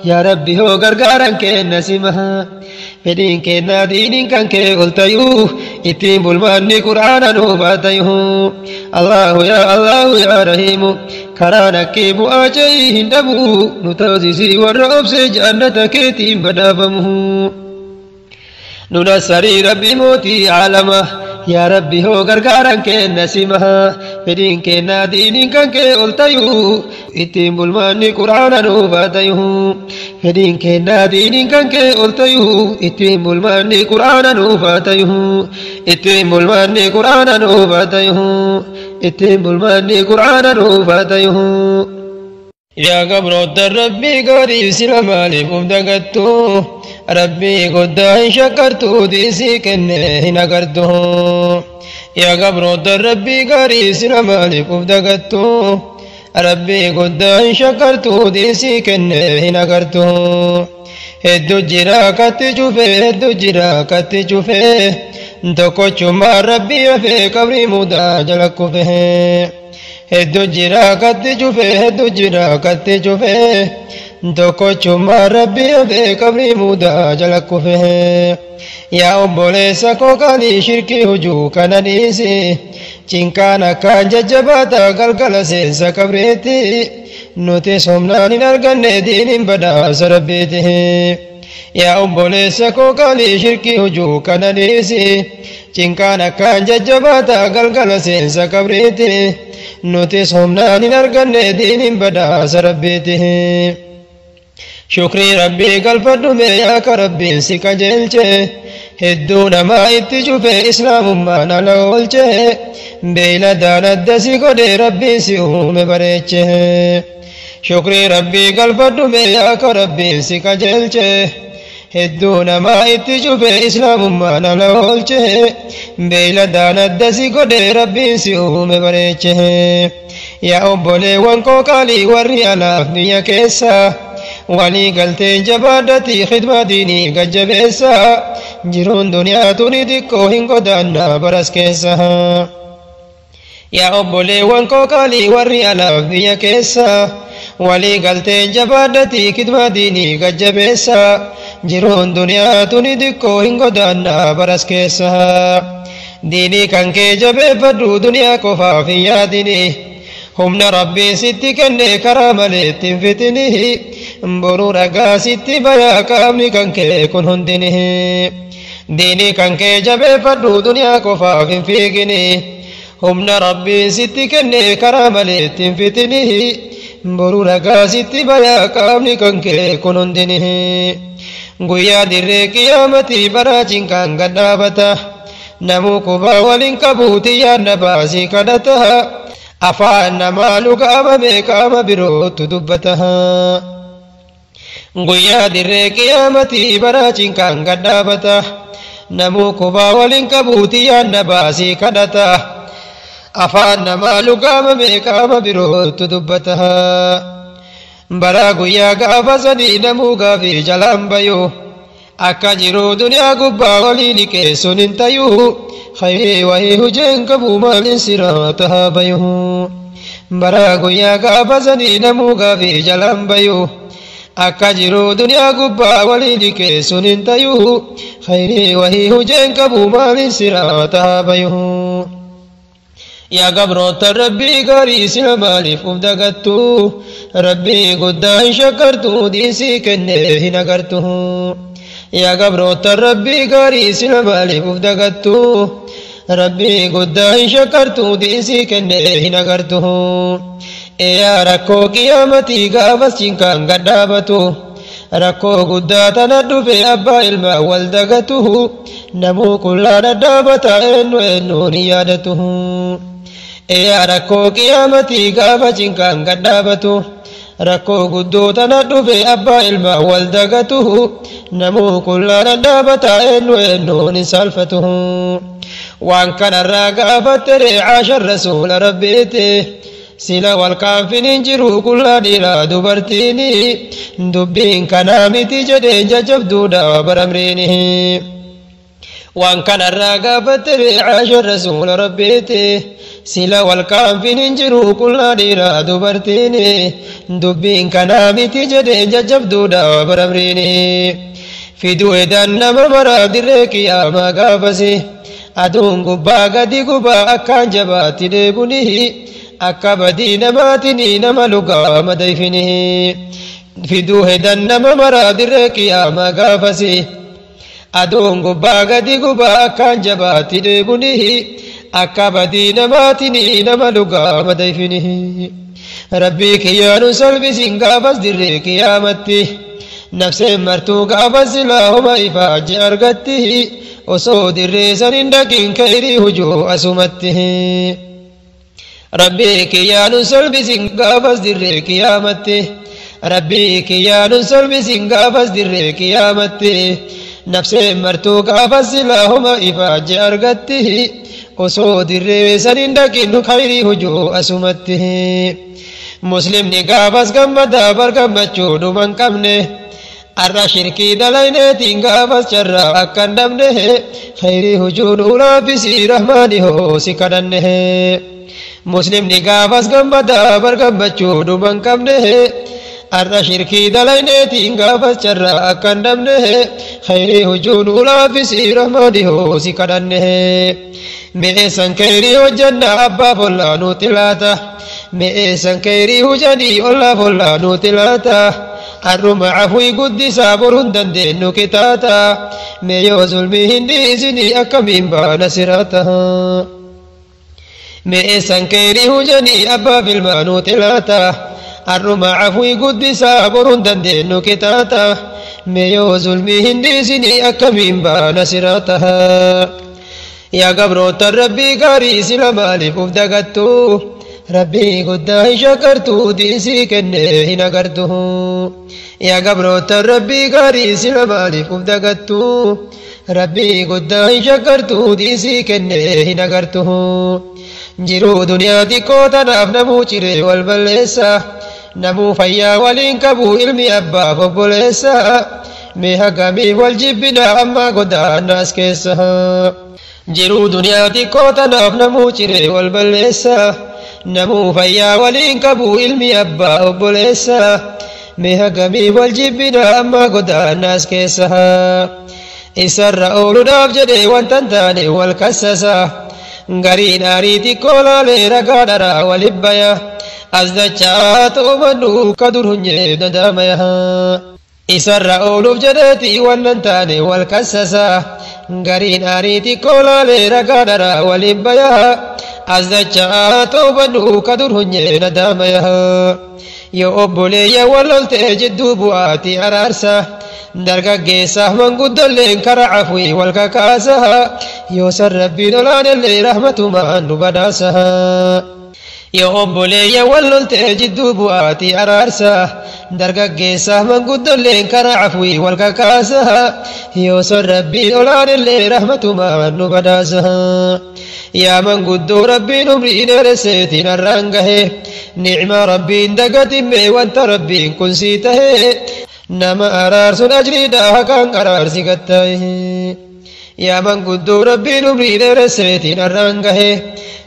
yaa rabbi hoo gargaaran kenna simaha fedhiin kennaa diiniin kan kee oltayuu ittiin bulmaanni qur'aana nuufaatayuu allahu yaa rahiimu karaa nakkee bu'aa jayii hin dhabuu nu taasisii warra obsee jaannata keetiin badhaafamu nunassarii rabbi mootii aalama yaa rabbi hoo gargaaran kenna simaha fedhiin kennaa diiniin kan kee oltayuu ittiin bulmaanni qur'aana nuufaatayuu fedhiin kennaa diiniin kan kee oltayuu ittiin bulmaanni qur'aana nuufaatayuu ittiin bulmaanni qur'aana nuufaatayuu ittiin bulmaanni qur'aana nuufaatayuu yaa gabroota rabbii gaarii sira maaliif dagattu rabbii goddaa hin shakkartu diisii kenne hin agartu yaa gabroota rabbii gaarii sira maaliif dagattu rabbii goddaa hin shakkartu diisii kenne hin agartu hedduu jira katti cufe tokkochumaa rabbii hafee qabrii mudaa jala kufe hedduu jira katti cufe tokkochummaa rabbii be qabrii mudaa jala kufe yaa obboleessa koo qaalii shirkii hujuu kana dhiisi cinqaan akkaan jajjabaata galgala seensa qabriitti nuti somnaan hin arganne diiniin badhaasa rabbiiti yaa obboleessa koo qaalii shirkii hujuu kana dhiisi cinqaan akkaan jajjabaata galgala seensa qabriitti nuti somnaan hin arganne diiniin badhaasa rabbiiti shukrii rabbii galfadhume yaa ka rabbiin si qajeelche hedduu namaa itti cufe islaamummaan ala oolche beeyladaan adda si godhe rabbiin si uume bareeche shukrii rabbii galfadhume yaa ka rabbiin si qajeelche hedduu namaa itti cufe islaamummaan ala oolche beeyladaan adda si godhe rabbiin si uume bareeche yaa obboleewwan koo qaalii warri alaaf biyya keessa walii galteen jabaadhatii khidmaa diinii gajjabeessa jiruun duniyaa tuni xiqqoo hin godaannaa baras keessa yaa obboleewwan koo qaalii warri alaaf biyya keessa walii galteen jabaadhatii khidmaa diinii gajjabeessa jiruun duniyaa tuni xiqqoo hin godaannaa baras keessa diinii kan kee jabeeffadhu duniyaa qofaaf hin yaadini humna rabbiin sitti kenne karaa malee ittiin fitini boruu ragaa sitti bayaa qaamni kan kee kun hundini diinii kan kee jabeeffadhu duniyaa qofaaf hin fiigini humna rabbiin sitti kenne karaa malee ittiin fitini boruu ragaa sitti bayaa qaamni kan kee kun hundini guyyaa dirree qiyaamatii baraa cinqaan gad dhaabata namuu qubaa waliin qabuuti yaadna baasii kadhata afaan namaa lugaamame qaama birootu dubbata guyyaa dirree qiyaamatii baraa cinqaan gad dhaabata namuu qubaa waliin qabuuti yaadna baasii kadhata afaan namaa lugaamame qaama birootu dubbata baraa guyyaa gaafa sadii namuu gaafii jalaan bayu akka jiru duniyaa gubbaa walii liqeessuun hin tayu khayrii wahii hujeen qabu maaliin siraata haa bayu baraa guyyaa gaafa sadii namuu gaafii jalaan bayu akka jiru duniyaa gubbaa walii liqeessuun hin tayu khayrii wahii hujeen qabu maaliin siraata haa bayu yaa gabroota rabbii gaarii sila maaliif uf dagattu rabbii guddaa hin shakkartu diisii kennee hin agartu yaa gabroota rabbii gaarii sila maaliif uf dagattu rabbii guddaa hin shakkartu diisii kennee hin agartu yaa rakkoo qiyaamatii gaafas cinqaan gad dhaabatu rakkoo guddaa tana dhufe abbaa ilmaa wal dagatu namuu qullaa dhadhaabata eenyuun hin yaadatu yaa rakkoo qiyaamatii gaafa cinqaan gad dhaabatu rakkoo guddoo tana dhufe abbaa ilmaa wal dagatu namuu qullaa dhadhaabata eenyuun hin saalfatu waan kanarraa gaafatte reecaashan rasuula rabbiiti sila wal kaanfin hin jiru qullaa dhiiraa dubartiini dubbiin kanaa miti jedheen jajjabduudha baramriini waan kanarraa gaafatte reecaashan rasuula rabbiiti sila wal kaanfin hin jiru qullaa dhiiraa dubartiini dubbiin kanaa miti jedheen jajjabduudha baramriini fiduu edan nama maraa dirree qiyaamaa gaafasi aduun gubbaa gadi gubaa akkaan jabaatti deebuni akka badii namaatiin nama lugaa madayfini fiduu edan nama maraa dirree qiyaamaa gaafasi aduun gubbaa gadi gubaa akkaan jabaatti deebuni akka badii namaatiin nama lugaa madayfini rabbii kiyyaanu salphisiin gaafas dirree qiyaamatti nafseen martuu gaafas silaa homa ifaaje argatti osoo dirree san hin dhaqiin khayrii hujuu asumatti rabbii kiyyaanu salphisiin gaafas dirree qiyaamatti rabbii kiyyaanu salphisiin gaafas dirree qiyaamatti nafseen martuu gaafas silaa homa ifaaje argatti osoo dirree san hin dhaqiin khayrii hujuu asumatti muslimni gaafas gammadaa bar gammachuu dhuman qabne arra shirkii dalayneetiin gaafas carraa akka hin dhabne khayrii hujuu nuulaafisii rahmaani hoosi kadhanne muslimni gaafas gammadaa bar gammachuu dhuman qabne أرى شركي دلينتين قابس جرى أكن دمنه خيري هجون أولا في سير رحمانه سكرنه مئسان كيري وجنة أبا فلا نوتلاته مئسان كيري هجاني أولا فلا نوتلاته الرمى عفوي قدس برهن دين كتاتا ميو ظلمي هندي سني أكمين بان سراتها مئسان كيري هجاني أبا في المانو تلاتا الرمى عفوي قدس برهن دين كتاتا ميو ظلمي هندي سني أكمين بان سراتها يا قبروت ربي قاري سلمالي ففدقتو ربي قد شكرتو ديسي كنه نقرته يا قبروت ربي قاري سلمالي ففدقتو ربي قد شكرتو ديسي كنه نقرته جرو دنيا ديكوتا نمو چري والبلسة نمو فيا ولينكبو علمي أبا فبلسة ميها قمي والجبنا أما قد الناس كيسها جرو دنيا ديكوتا نمو چري والبلسة نمو فيا ولينكبو علمي أبا فبلسة ميها قمي والجبنا أما قد الناس كيسها إسر أولو نافجدي وانتنتاني والكسسة غرين أريتي كولا ليرقا درا ولبايا أزدجات أمنو كدرهن نداميا إسر أولو جدتي وانتنتاني والكسسة غرين أريتي كولا ليرقا درا ولبايا أزدجات أمنو كدرهن نداميا يو أبولي واللت جدو بواتي أرارسا dargaggeessa manguddolleen karaa afwii wal kakaasaha yoo san rabbiin olaanellee rahmatumaan nu badhaasaha yoo obboleeyya wal loltee jidduu bu'aatii araarsa dargaggeessa manguddolleen karaa afwii wal kakaasaha yoo san rabbiin olaanellee rahmatumaan nu badhaasaha yaa manguddoo rabbiin umrii dheeresseetiin har'aan gahe ni'ma rabbiin dagatimme wanta rabbiin kun sii tahe nama araarsun ajriidhaa kan araarsi gattaa'e yaa manguddoo rabbiin umrii dheeresseetiin har'aan gahe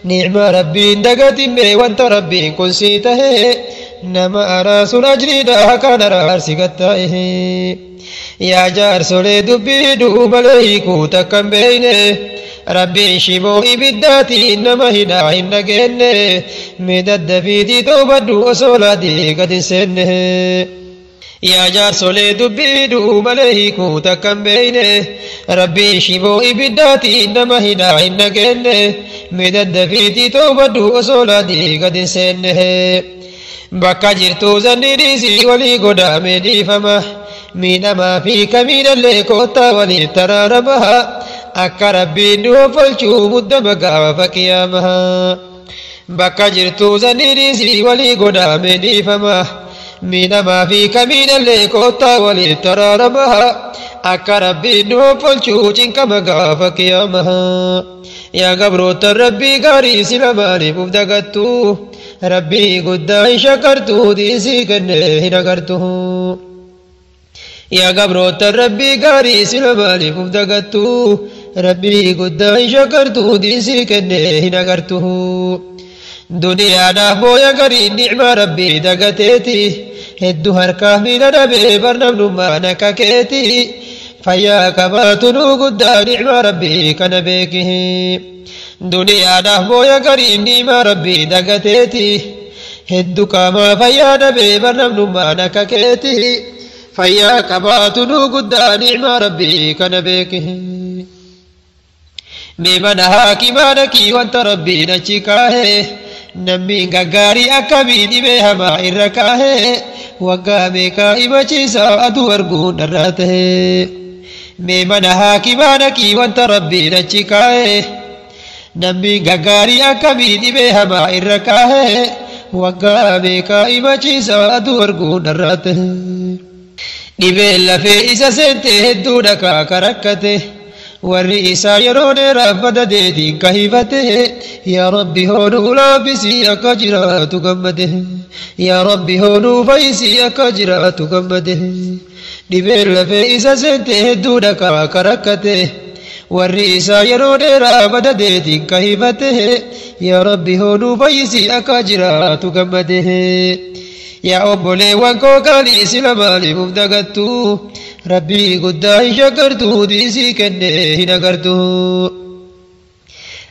ni'ma rabbiin dagatimme wanta rabbiin kun sii tahe nama araarsun ajriidhaa kan araarsi gattaa'e yaa jaarsolee dubbii duubalee hiikuu takkan beeyne rabbiin shimoo ibiddaatiin nama hidhaa hin dhageenye midaddafiitii toobaddu osoo laadii gad hin seenne yaa jaarsolee dubbii duubalee hiikuu takkan beeyne rabbiin shimoo ibiddaatiin nama hidhaa hin dhageenye midaddafiitii toobaddu osoo laadii gad hin seenne bakka jirtuu zanni dhiisii walii godaamee dhiifama miidhamaa fi kamiidhallee koottaa waliin taraaramaha akka rabbiin nu ofolchuu muddama gaafa qiyaamaha bakka jirtuu zanni dhiisii walii godaamee dhiifama miidhamaa fi kamiidhallee koottaa waliin taraaramaha akka rabbiin nu ofolchuu cinqama gaafa qiyaamaha yaa gabroota rabbii gaarii sila maaliif uf dagattu rabbii guddaa hin shakartuu diisii kennee hin agartu yaa gabroota rabbii gaarii sila maaliif uf dagattu rabbii guddaa hin shakartuu diisii kennee hin agartu duniyaadhaaf booya garii ni'maa rabbii dagateeti hedduu harkaa miila dhabee barnamnummaan akka keeti fayyaa qabaatu nu guddaa ni'maa rabbii kana beeki duniyaadhaaf booya garii ni'maa rabbii dagateeti hedduu qaamaa fayyaa dhabee barnamnummaan akka keeti fayyaa qabaatu nu guddaa ni'maa rabbii kana beeki Mimana hakimaana kii wanta rabbiin achi kaahe namni gaggaarii akkamiin dhibee hamaa irra kaahe waggaa meeqaa imachiisa aduu arguun irraa tahe Mimana hakimaana kii wanta rabbiin achi kaahe namni gaggaarii akkamiin dhibee hamaa irra kaahe waggaa meeqaa imachiisa aduu arguun irraa tahe dhibeen lafee isa seente hedduu dhakaa karakkate warri isaa yeroo dheeraaf badadeetiin kahifate yaa rabbi hoonuu laaffisii akka jiraatu gammade yaa rabbi hoonuu fayyisii akka jiraatu gammade dhibeen lafee isa seente hedduu dhakaa karakkate warri isaa yeroo dheeraaf badadeetiin kahifate yaa rabbi hoonuu fayyisii akka jiraatu gammade يا أبولي وانكوكالي سلمالي مبدقتو ربي قداي شكرتو ديسي كنه نقرتو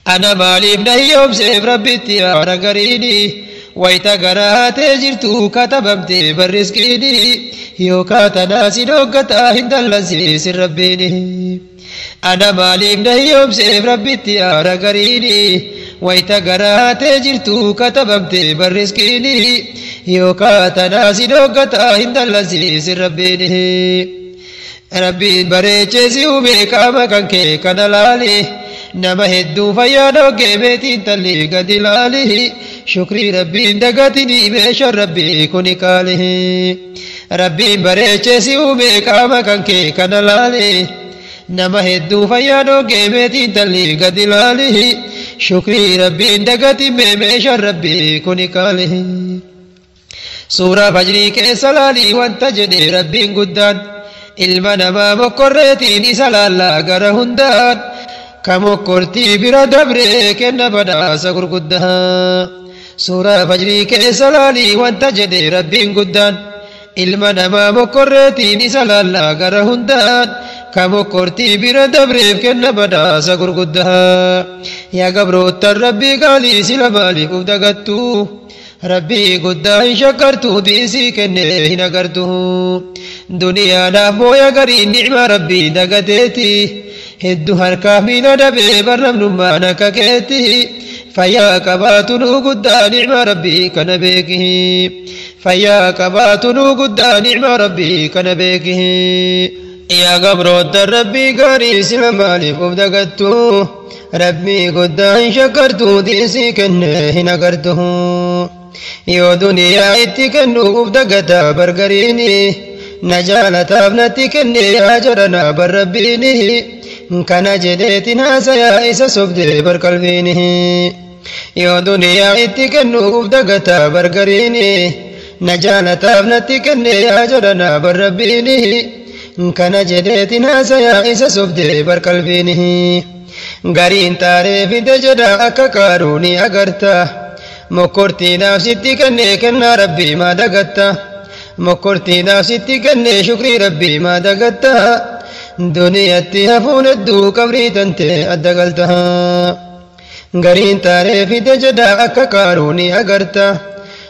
أنا مالي بني يوم سيف ربي تيارا قريني ويتا قرات جرتو كتبمتي برزقيني يوكا تناسي نوكتا هندلسي سر ربيني أنا مالي بني يوم سيف ربي تيارا قريني ويتا قرات جرتو كتبمتي برزقيني يوكا تناسي نوكتا هندلسي سر ربيني ربي بريچسي وبيكاما كنكي كنلالي نما هدو فيانو كيبتي تلي قدلالي شكري ربي دقاتني بشر ربي كوني كالي ربي بريچسي وبيكاما كنكي كنلالي نما هدو فيانو كيبتي تلي قدلالي شكري ربي دقاتني بشر ربي كوني كالي سورة فجري كسلالي وانتجني ربي قدان ilma namaa mokkorreetiin isa laallaa gara hundaan ka mokkortii bira dabree kenna badhaasa gurguddaa suuraa fajrii keessa laalii wanta jedhe rabbiin guddaan ilma namaa mokkorreetiin isa laallaa gara hundaan ka mokkortii bira dabreef kenna badhaasa gurguddaa yaa gabroottan rabbii gaalii sila maaliif uf dagattu rabbii guddaa hin shakkartu diisii kennee hin agartu دنيا نافويا قرين نعمة ربي دقتيتي هدو هركا من دبي برنم نمانا ككيتي فيا كباتنو قدا نعمة ربي كنبيكه فيا كباتنو قدا نعمة ربي كنبيكه يا قبروت ربي قاري سلمالي فبدقتو ربي قدا شكرتو ديسي كنه نقرته يو دنيا اتكنو فبدقتا برقريني نجالة ابنتي كني يا جرنا بربينه كان جديتنا سيائس سبدي برقلبينه يو دنيا اتكنو فدقتا برقرينه نجالة ابنتي كني يا جرنا بربينه كان جديتنا سيائس سبدي برقلبينه غارين تاريف دجدا أكاكاروني أغرتا مكورتي نفسي كني كنا ربي ما دقتا مكورتي نفسي كني شكري ربي ما دقتها دنيتي هفون الدو كبري تنتي أدقلتها غرين تاريفي تجدا أكاكاروني أغرتا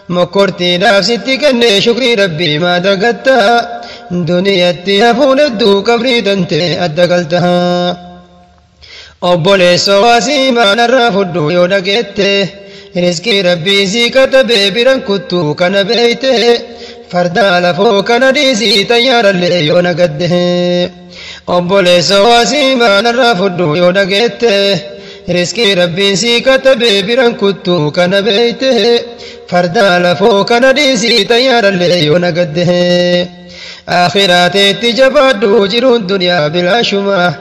مكورتي نفسي كني شكري ربي ما دقتها دنيتي هفون الدو كبري تنتي أدقلتها أبولي سواسي ما نرافدو يودقيته رزقي ربي زي كتبه بران كتو كان بيته فردا لفو كان ديسي تيار اللي يونا قده أبولي سواسي ما نرافدو يودقيته رزقي ربي زي كتبه بران كتو كان بيته فردا لفو كان ديسي تيار اللي يونا قده آخراتي تجبادو جرون دنيا بلا شماه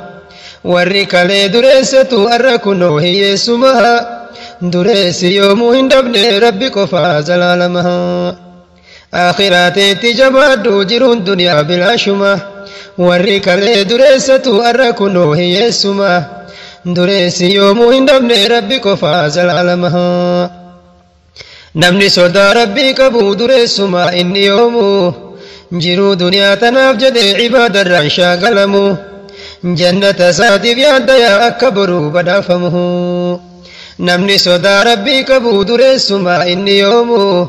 warri kalee dureessatu har'a kunoo hiyyeessumaa dureessi yoomuu hin dhabne rabbi qofaa zalaalamaha aakhiraateetti jabaadhu jiruun duniyaa bilaashuma warri kalee dureessatu har'a kunoo hiyyeessumaa dureessi yoomuu hin dhabne rabbi qofaa zalaalamaha namni sodaa rabbii qabu dureessumaa inni yoomuu jiruu duniyaa tanaaf jedhe ibaadarraan shaagalamu جنة ساتي بيادا يا أكبروا بدافمه نمني صدا ربي كبو درسما إني يومو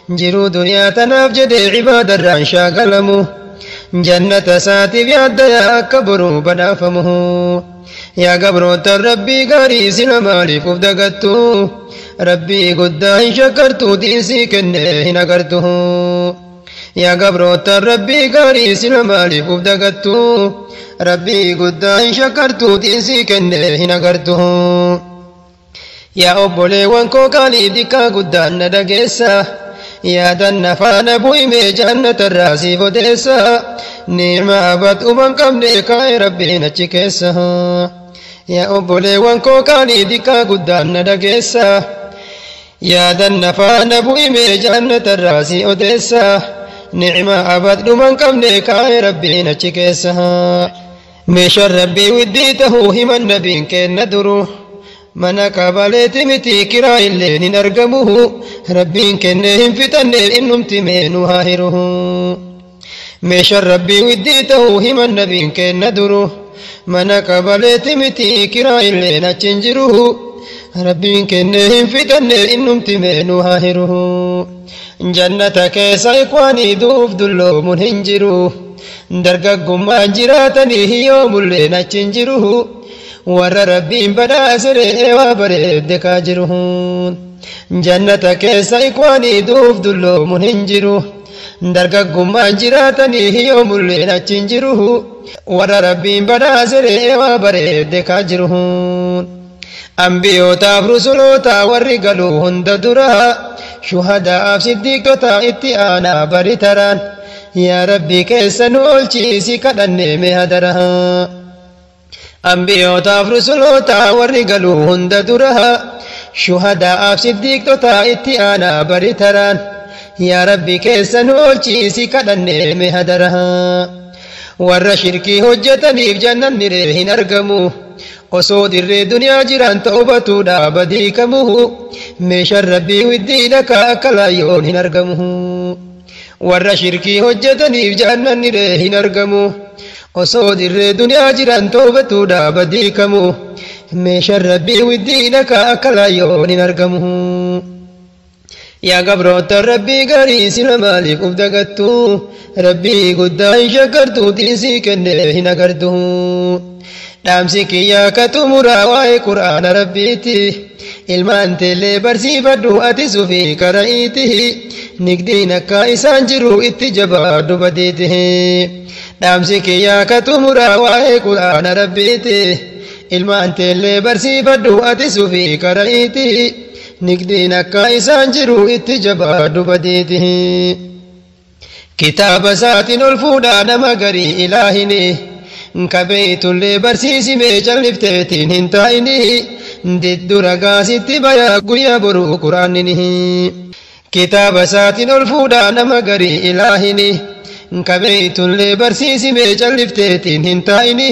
جرو دنيا تناف جدي عباد الرانشا قلمو جنة ساتي بيادا يا أكبروا بدافمه يا قبرو ربي قاري سلمالي فبدقتو ربي قداه شكرتو ديسي كنه نقرته يا قبروت ربي قاري سلمالي فبدقتو ربي قداه شكرتو ديسي كنه نقرته يا أبولي وانكو قالي ديكا قدان ندقيسا يا دن فانا بويمي جنة الراسي فديسا نعم أبد أمم قمني كاي ربي نتشكيسا يا أبولي وانكو قالي ديكا قدان ندقيسا يا دن فانا بويمي جنة الراسي فديسا نعم أبد من قمني كاي ربي نتشكيسا مشر ربي وديته هم النبي كن ندرو mana kabaleeti miti kiraa illee nin argamuhu rabbiin kenne hin fitanne innumti meenu haa hiruhu meeshaan rabbii widdii ta'uu himan nabiin kenna duru mana kabaleeti miti kiraa illee achin jiruhu rabbiin kenne hin fitanne innumti meenu haa hiruhu jannata keessa ikwaanii duuf dulloomun hin jiru dargaggummaan jiraatanii hiyyoomulleen achin jiruhu warra rabbiin badhaasee waa bareedde kaa jiruhu jannata keessa ikwaanii duuf dulloomun hin jiru dargaggummaan jiraatanii hiyyoomulleen achin jiruhu warra rabbiin badhaasee waa bareedde kaa jiruhu ambiyootaaf rusuloota warri galuu hunda dura shuhadaaf siddiiqota itti aanaa bari taraan yaa rabbi keessa nu oolchiisi kadhannee mee hadara ambiyootaaf rusuloota warri galuu hunda dura shuhadaaf siddiiqota itti aanaa bari taraan yaa rabbi keessa nu oolchiisi kadhannee mee hadara warra shirkii hojjetaniif jannanni ree hin argamu osoo dirree duniyaa jiran ta'ubatuudha badii kamuhu meeshaan rabbii widdiidha ka akka laayyoon hin argamu warra shirkii hojjetaniif jannanni ree hin argamu osoo dirree duniyaa jiran ta'ubatuudha badii kamu meeshaan rabbii widdiidha ka akka laayyoon hin argamu yaa gabroota rabbii gaarii sila maaliif uf dagattu rabbii guddaa hin shakkartu diisii kennee hin agartu dhaamsi kiyyaa ka xumuraa waa'ee qur'aana rabbiiti ilmaan teellee barsiifadhu ati sufi kara'iiti nigdiin akka isaan jiru itti jabaadhu badeeti dhaamsi kiyyaa ka xumuraa waa'ee qur'aana rabbiiti ilmaan teellee barsiifadhu ati sufi kara'iiti nigdiin akka isaan jiru itti jabaadhu badeeti kitaaba isaatiin ol fuudhaa nama garii ilaahini kabeeytullee barsiisimee callifteetiin hin taa'ini diddu ragaasitti bayaa guyyaa boruu quraanini kitaaba isaatiin ol fuudhaa nama garii ilaahini kabeeytullee barsiisimee callifteetiin hin taa'ini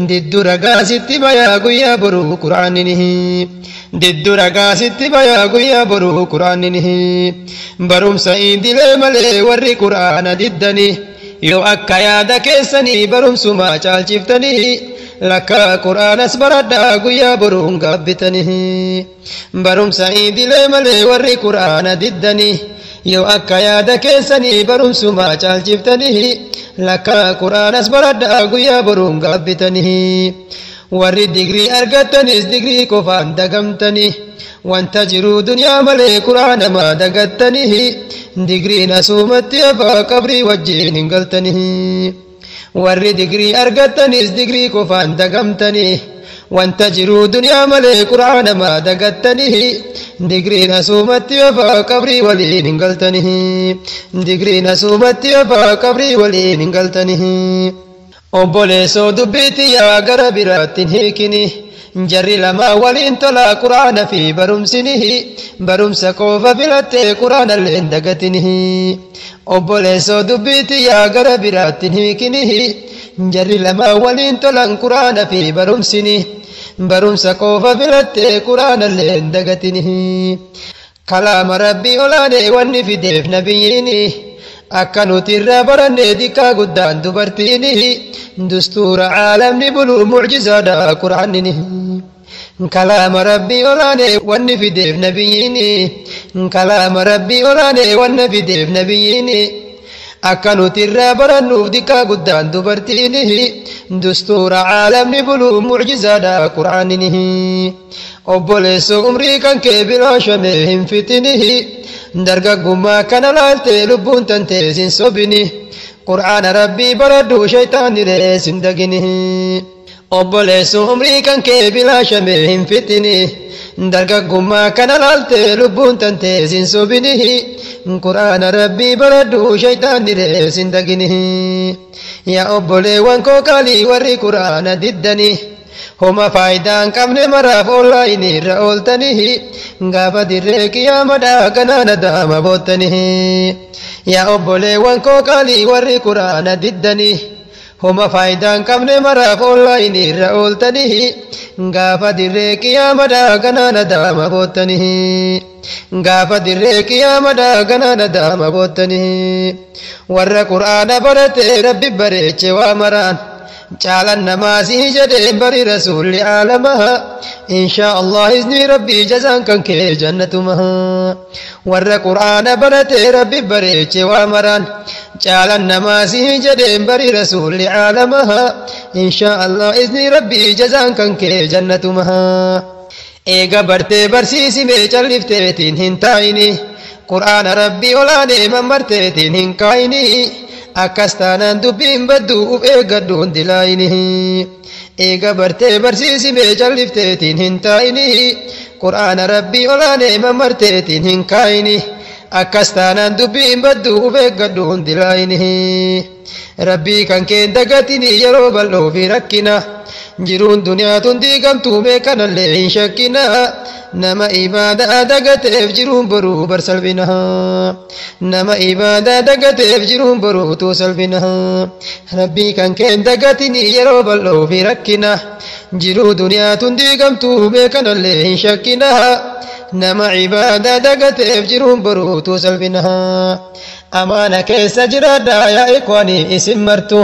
diddu ragaasitti bayaa guyyaa boruu quraanini diddu ragaasitti bayaa guyyaa boruu quraanini barumsa idilee malee warri quraana diddanii yoo akka yaada keessanii barumsuma caalchiftanii lakka quraanas baradhaa guyyaa boruun gaabbitanii barumsa idilee malee warri quraana diddanii yoo akka yaada keessanii barumsuma caalchiftanii lakka quraanas baradhaa guyyaa boruun gaabbitanii warri digrii argattanis digrii qofaan dagamtanii wanta jiru duniyaa malee quraana maa dagattanii digriin asumatti afaa qabrii wajjin hin galtanii warri digrii argattanis digrii qofaan dagamtanii wanta jiru duniyaa malee quraana maa dagattanii digriin asumatti afaa qabrii waliin hin galtanii digriin asumatti afaa qabrii waliin hin galtanii obboleessoo dubbiitti yaa gara biraattiin hiikini jarri lama waliin tola quraana fi barumsinihi barumsa qofa filattee quraanallee hin dagatinihi obboleessoo dubbiitti yaa gara biraattiin hiikinihi jarri lama waliin tolan quraana fi barumsini barumsa qofa filattee quraanallee hin dagatinihi kalaama rabbii olaanee wanni fideef nabiyyiini akka nuti irraa barannee dikkaa guddaan dubartiini dustuura caalamni buluu mucjizaadha quraanini kalaama rabbii olaanee wanni fideef nabiyyiini kalaama rabbii olaanee wanna fideef nabiyyiini akka nuti irraa barannuuf dikkaa guddaan dubartiini dustuura caalamni buluu mucjizaadha quraanini obboleessoo umrii kan kee bilaashamee hin fitinihi dargaggummaa kana laaltee lubbuun tantee sin sobini qur'aana rabbii baradhu shaytaanni rees hin dagini obboleessoo umrii kan kee bilaashamee hin fitini dargaggummaa kana laaltee lubbuun tantee sin sobini qur'aana rabbii baradhu shaytaanni rees hin dagini yaa obboleewwan koo qaalii warri qur'aana diddanii homa faayidaan qabne maraaf oonlaayinii irra ooltanii gaafa dirree qiyaamadhaa ganaana daama boottanii yaa obboleewwan koo qaalii warri quraana diddanii homa faayidaan qabne maraaf oonlaayinii irra ooltanii gaafa dirree qiyaamaadhaa kana nadaama boottanii gaafa dirree qiyaamaadhaa kana nadaama boottanii warra qur'aana barate rabbi bareeche waa maraan caalan namaasii jedheen bari rasuulli aalamaha inshaa Allah izni rabbii jazaan kan kee jannatumaha warra qur'aana barate rabbi bareeche waa maraan caalan namaasii jedheen bari rasuulli aalamaha inshaa Allah izni rabbii jazaan kan kee jannatumaha eega bartee barsiisimee callifteetiin hin taa'ini qur'aana rabbii olaanee mammarteetiin hin kaayini akkas taanaan dubbiin baddu uf eeggadhuun dilaayini eega bartee barsiisimee callifteetiin hin taa'ini qur'aana rabbii olaanee mammarteetiin hin kaayini akkas taanaan dubbiin baddu uf eeggadhuun dilaayini rabbii kan keen dagatini yeroo bal'oo fi rakkina jiruun duniyaa tun diigamtuu meeqanallee hin shakkina nama ibaadaa dagateef jiruun boruu bar salphina nama ibaadaa dagateef jiruun boruutu salphina rabbii kan keen dagatini yeroo bal'oo fi rakkina jiruu duniyaa tun diigamtuu meeqanallee hin shakkina nama ibaadaa dagateef jiruun boruutu salphina amaana keessa jiraadhaa yaa ikhwaanii isin martu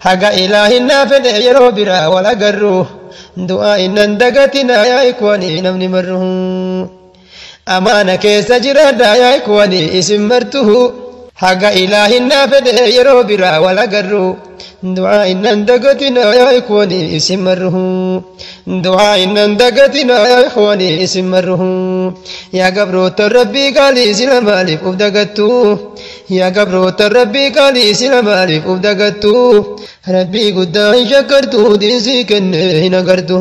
haga ilaahin naa fedhe yeroo biraa wal agarru du'aa innan dagatina yaa ikhwaanii namni marru amaana keessa jiraadhaa yaa ikhwaanii isin martu haga ilaahin naa fedhe yeroo biraa wal agarru du'aa innan dagatina yaa ikhwaanii isin marru du'aa innan dagatina yaa ikhwaanii isin marru yaa gabroota rabbii qaalii sila maaliif uf dagattu yaa gabroota rabbii qaalii sila maaliif uf dagattu rabbii guddaa hin shakkartu diinsii kenne hin agartu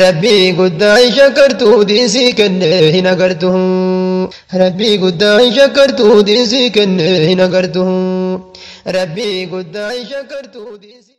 rabbii guddaa hin shakkartu diinsii kenne hin agartu rabbii guddaa hin shakkartu diinsii kenne hin agartu rabbii guddaa hin shakkartu diinsii